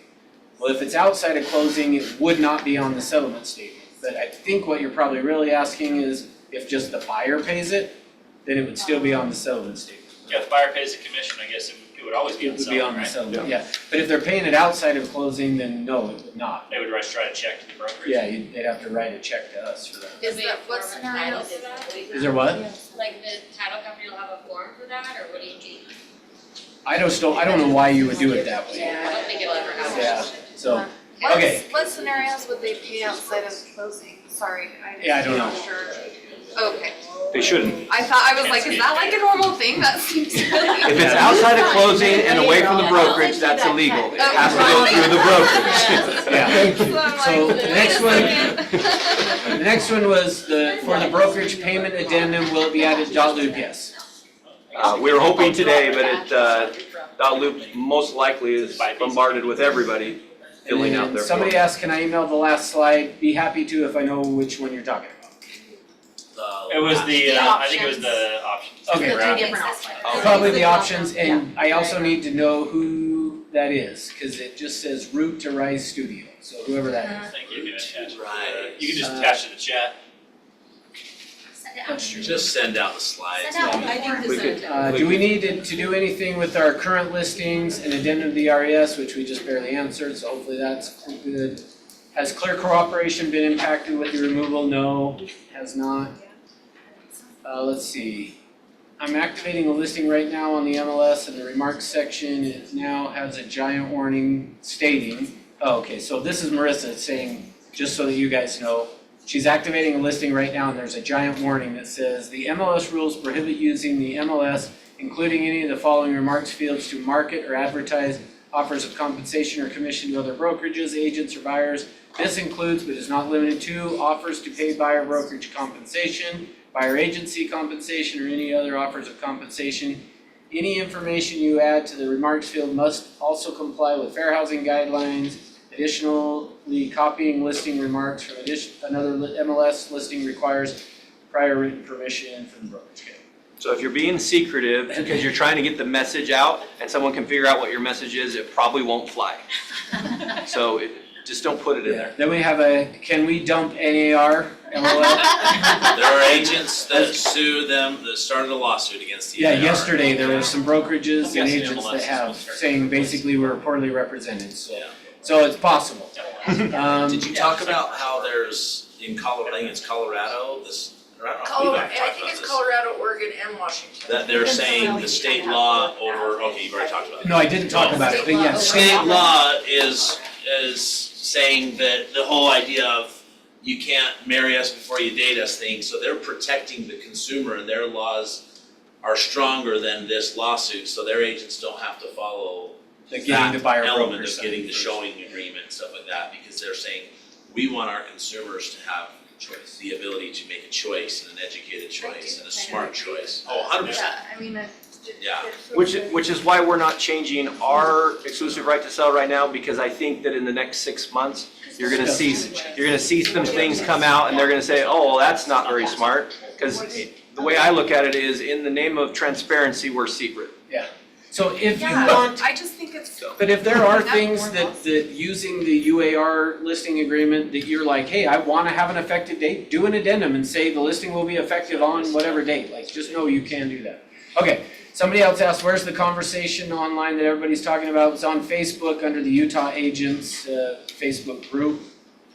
S1: Well, if it's outside of closing, it would not be on the settlement statement. But I think what you're probably really asking is if just the buyer pays it, then it would still be on the settlement statement.
S16: Yeah, if the buyer pays the commission, I guess it would always be
S1: It
S16: on
S1: would
S16: the
S1: be on
S16: seller,
S1: the
S16: right?
S1: settlement, yeah. But if they're paying it outside of closing, then no, it would not.
S16: They would write a check to the brokerage.
S1: Yeah, they'd have to write a check to us for that.
S11: Is that, what scenario is that?
S1: Is there what?
S11: Like the title company will have a form for that, or what do you think?
S1: I don't know why you would do it that way.
S11: I don't think it'll ever happen.
S1: Yeah, so, okay.
S3: What scenarios would they pay outside of closing? Sorry,
S1: Yeah, I don't know.
S3: not sure. Okay,
S2: They shouldn't.
S3: I was like, is that like a normal thing? That seems really.
S2: If it's outside of closing and away from the brokerage, that's illegal. It has to go through the brokerage.
S1: Yeah. So the next one was for the brokerage payment addendum, will it be added dot loop? Yes.
S2: We were hoping today, but dot loop most likely is bombarded with everybody filling out
S1: And
S2: their
S1: somebody
S2: form.
S1: asked, can I email the last slide? Be happy to if I know which one you're talking about.
S16: It was I think it was the options.
S1: Okay,
S16: right.
S1: Probably the options, and I also need to know who that is, because it just says route to Rise Studio, so whoever that is.
S16: Thank you, you can attach it. You can just attach it to the chat.
S5: Just send out the slides.
S1: Do we need to do anything with our current listings and addendum to the RES, which we just barely answered, so hopefully that's good. Has clear cooperation been impacted with the removal? No, has not. Let's see. I'm activating a listing right now on the MLS, and the remarks section now has a giant warning stating, oh, okay, so this is Marissa saying, just so that you guys know, she's activating a listing right now and there's a giant warning that says, the MLS rules prohibit using the MLS, including any of the following remarks fields, to market or advertise offers of compensation or commission to other brokerages, agents, or buyers. This includes, but is not limited to, offers to pay buyer brokerage compensation, buyer agency compensation, or any other offers of compensation. Any information you add to the remarks field must also comply with fair housing guidelines. Additionally, copying listing remarks from another MLS listing requires prior written permission from the brokerage.
S2: So if you're being secretive because you're trying to get the message out and someone can figure out what your message is, it probably won't fly. So just don't put it in there.
S1: Then we have can we dump NAR MLS?
S5: There are agents that sue them, that started a lawsuit against the NAR.
S1: Yesterday there were some brokerages and
S5: Yes, the
S1: agents
S5: MLS
S1: that
S5: is
S1: have
S5: what's starting.
S1: saying basically we're poorly represented, so it's possible.
S5: Did you talk about how there's in Colorado, I think it's Colorado,
S21: I think it's Colorado, Oregon, and Washington.
S5: that they're saying the state law over, okay, you've already talked about that.
S1: No, I didn't talk about it, but yes.
S5: State law is saying that the whole idea of you can't marry us before you date us thing, so they're protecting the consumer and their laws are stronger than this lawsuit, so their agents don't have to follow
S1: getting the buyer
S5: element
S1: broker
S5: of getting the showing agreement, stuff like that, because they're saying, we want our consumers to have the ability to make a choice, and an educated choice, and a smart choice. Oh, 100%.
S3: Yeah, I mean,
S5: Yeah.
S2: Which is why we're not changing our exclusive right to sell right now, because I think that in the next 6 months, you're gonna see some things come out and they're gonna say, oh, well, that's not very smart. Because the way I look at it is, in the name of transparency, we're secret.
S1: Yeah. So if you
S3: yeah,
S1: want,
S3: I just think it's.
S1: but if there are things that using the UAR listing agreement that you're like, hey, I wanna have an effective date, do an addendum and say the listing will be effective on whatever date, like just know you can do that. Okay, somebody else asked, where's the conversation online that everybody's talking about? It's on Facebook under the Utah Agents Facebook group.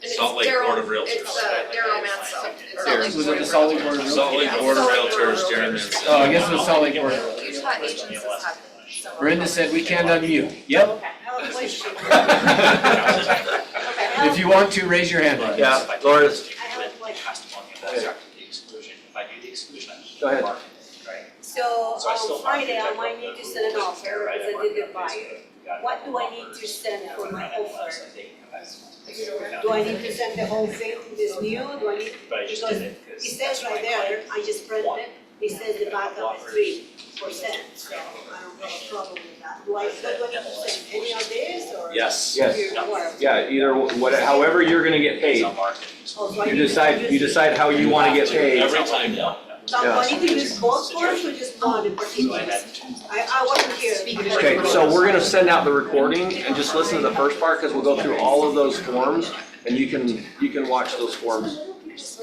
S5: Salt Lake Board of Realtors.
S21: It's Daryl Mansell.
S1: Was it the Salt Lake Board of Realtors?
S5: Salt Lake Board of Realtors, Darren Mansell.
S1: Oh, I guess it was Salt Lake Board of Realtors.
S3: Utah agents has had.
S1: Brenda said we can't unmute. Yep.
S13: I have a question.
S1: If you want to, raise your hand.
S2: Yeah, Laura's.
S13: I have a question.
S16: If I do the exclusion, I keep
S2: Go ahead.
S16: marketing, right?
S13: So
S16: So I still
S13: on Friday, I
S16: market
S13: might need to send an offer
S16: right?
S13: because I did the buyer. What do I need to send for my offer? Do I need to send the whole thing, this new, do I need,
S16: But I just
S13: because
S16: did
S13: it
S16: it
S13: says right there, I just printed it, it says the backup is 3%, so I don't have a problem with that. Do I need to send any of this or?
S5: Yes.
S2: Yes.
S13: Or-
S2: Yeah, either however you're gonna get paid.
S13: Oh, so I
S2: You
S13: need to
S2: decide
S13: use-
S2: how you wanna get paid.
S5: Every time now.
S13: So do I need to use both forms or just one in particular? I wasn't here.
S2: Okay, so we're gonna send out the recording and just listen to the first part, because we'll go through all of those forms and you can watch those forms.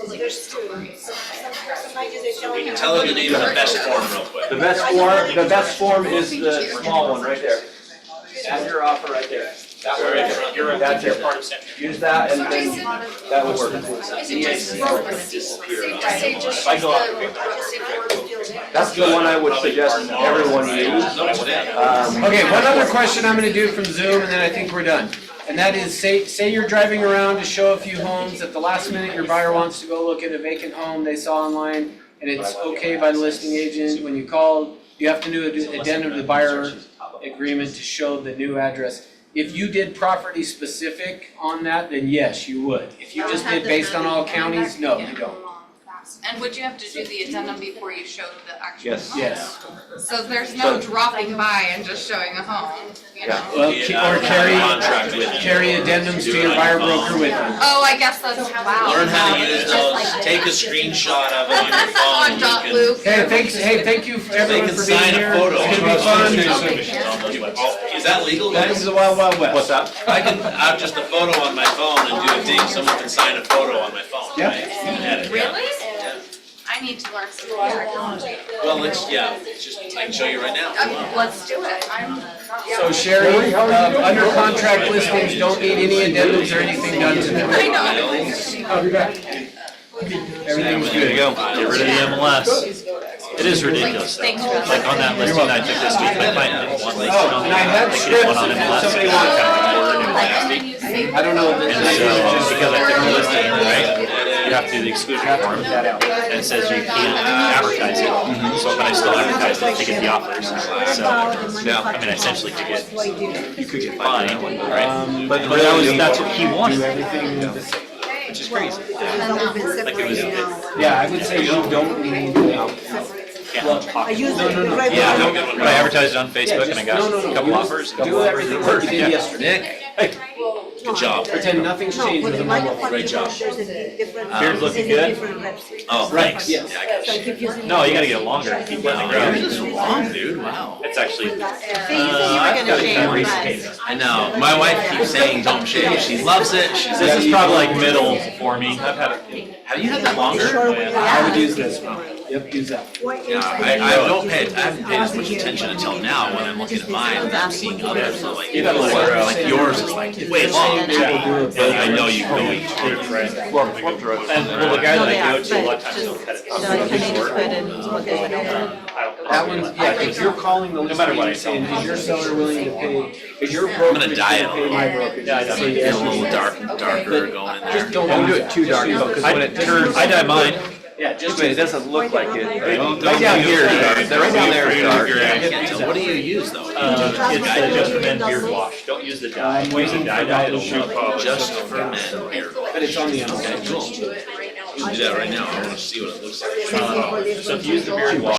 S13: There's two. Somebody just tell me.
S5: Tell her the name of the best form real quick.
S2: The best form is the small one right there. Add your offer right there. That
S16: You're
S2: way, that's it.
S16: part of Century.
S2: Use that and then that would work.
S21: Is it just say just
S2: If I go up- That's the one I would suggest everyone use.
S1: Okay, one other question I'm gonna do from Zoom and then I think we're done. And that is, say you're driving around to show a few homes, at the last minute your buyer wants to go look at a vacant home they saw online and it's okay by the listing agent, when you called, you have to do an addendum to the buyer agreement to show the new address. If you did property specific on that, then yes, you would. If you just did based on all counties, no, you don't.
S3: And would you have to do the addendum before you showed the actual
S2: Yes.
S3: home?
S1: Yes.
S3: So there's no dropping by and just showing a home, you know?
S1: Well, or
S5: Contract with you.
S1: carry addendums to your buyer broker with you.
S3: Oh, I guess that's, wow.
S5: Learn how to use those, take a screenshot of it on your phone.
S3: On dot
S5: You
S3: loop.
S1: Thank you for
S5: They
S1: everyone
S5: can
S1: for being
S5: sign
S1: here.
S5: a photo.
S1: It's gonna be fun.
S5: Oh, is that legal,
S1: That
S5: guys?
S1: is the Wild Wild West.
S2: What's that?
S5: I can have just a photo on my phone and do a thing, someone can sign a photo on my phone,
S1: Yep.
S5: right? Edit, yeah.
S3: Really? I I need to learn some technology.
S5: Well, let's just, I can show you right now.
S3: Let's do it. I'm not.
S1: So Sherry, under contract listings, don't need any addendums or anything done to them.
S3: I know.
S1: I'll be back. Everything's good.
S16: Get rid of the MLS. It is ridiculous. Like on that listing I took this week, my client didn't want listed on
S1: And I had
S16: they didn't want on
S1: scripts,
S16: MLS.
S1: somebody
S16: Kind of reported it nasty.
S1: I don't know if this
S16: And
S1: is
S16: so, because I took the listing, right, you have to do the exclusion form, and it says you can't advertise it. So, but I still advertised it to get the offers, so, I mean, I essentially could get, you could get fined, right? But that's what he wanted. Which is crazy. Like it was,
S1: Yeah, I would say you don't need,
S16: can't talk.
S13: I use it
S1: no.
S13: right
S16: Yeah,
S13: now.
S16: but I advertised it on Facebook and I got a couple offers.
S1: do everything like you did yesterday.
S16: Hey,
S5: Good job.
S1: Pretend nothing's changed with the mobile.
S5: Great job.
S16: beard's looking good.
S5: Oh, thanks.
S1: Yes.
S5: Yeah, I got you.
S16: No, you gotta get it longer and keep letting it grow.
S5: Yours is long, dude, wow.
S16: It's actually,
S19: So you said you were
S16: I've
S19: gonna
S16: got it
S19: shave,
S16: kind of
S19: but-
S16: recently.
S5: I know, my wife keeps saying don't shave, she loves it, she
S16: This
S5: says,
S16: is probably like middle for me. I've had it.
S5: have you had that longer?
S1: I would use this one. Yep, use that.
S5: Yeah, I haven't paid as much attention until now when I'm looking at mine, and I'm seeing others, so like,
S16: You gotta let it grow.
S5: like yours is like way long.
S16: Yeah.
S5: And I know you go each
S16: Right. And well, the guy that I go to, a lot of times don't cut it short.
S1: That one's, yeah, if you're calling the
S16: No matter what I
S1: listing
S16: tell
S1: and is your seller willing to pay, is your
S5: I'm
S1: brokerage
S5: gonna dye it a
S1: gonna pay
S5: little.
S1: my brokerage?
S16: Yeah, I
S1: Say
S16: know.
S5: Get
S1: yes.
S5: a little darker going in there.
S1: Just don't do it too dark though, because when it turns.
S16: I dye mine.
S1: Yeah, just, it doesn't look like it.
S5: Don't
S1: Right down
S5: do
S1: here,
S5: it.
S1: right down there is dark.
S5: I can't tell. What do you use though?
S16: It's the Just for Men beard wash. Don't use the dye. Use the dye, it'll shoot.
S5: Just for men beard wash.
S1: But it's on the
S5: Okay,
S1: outside.
S5: cool. You can do that right now, I wanna see what it looks like.
S16: So if you use the beard wash,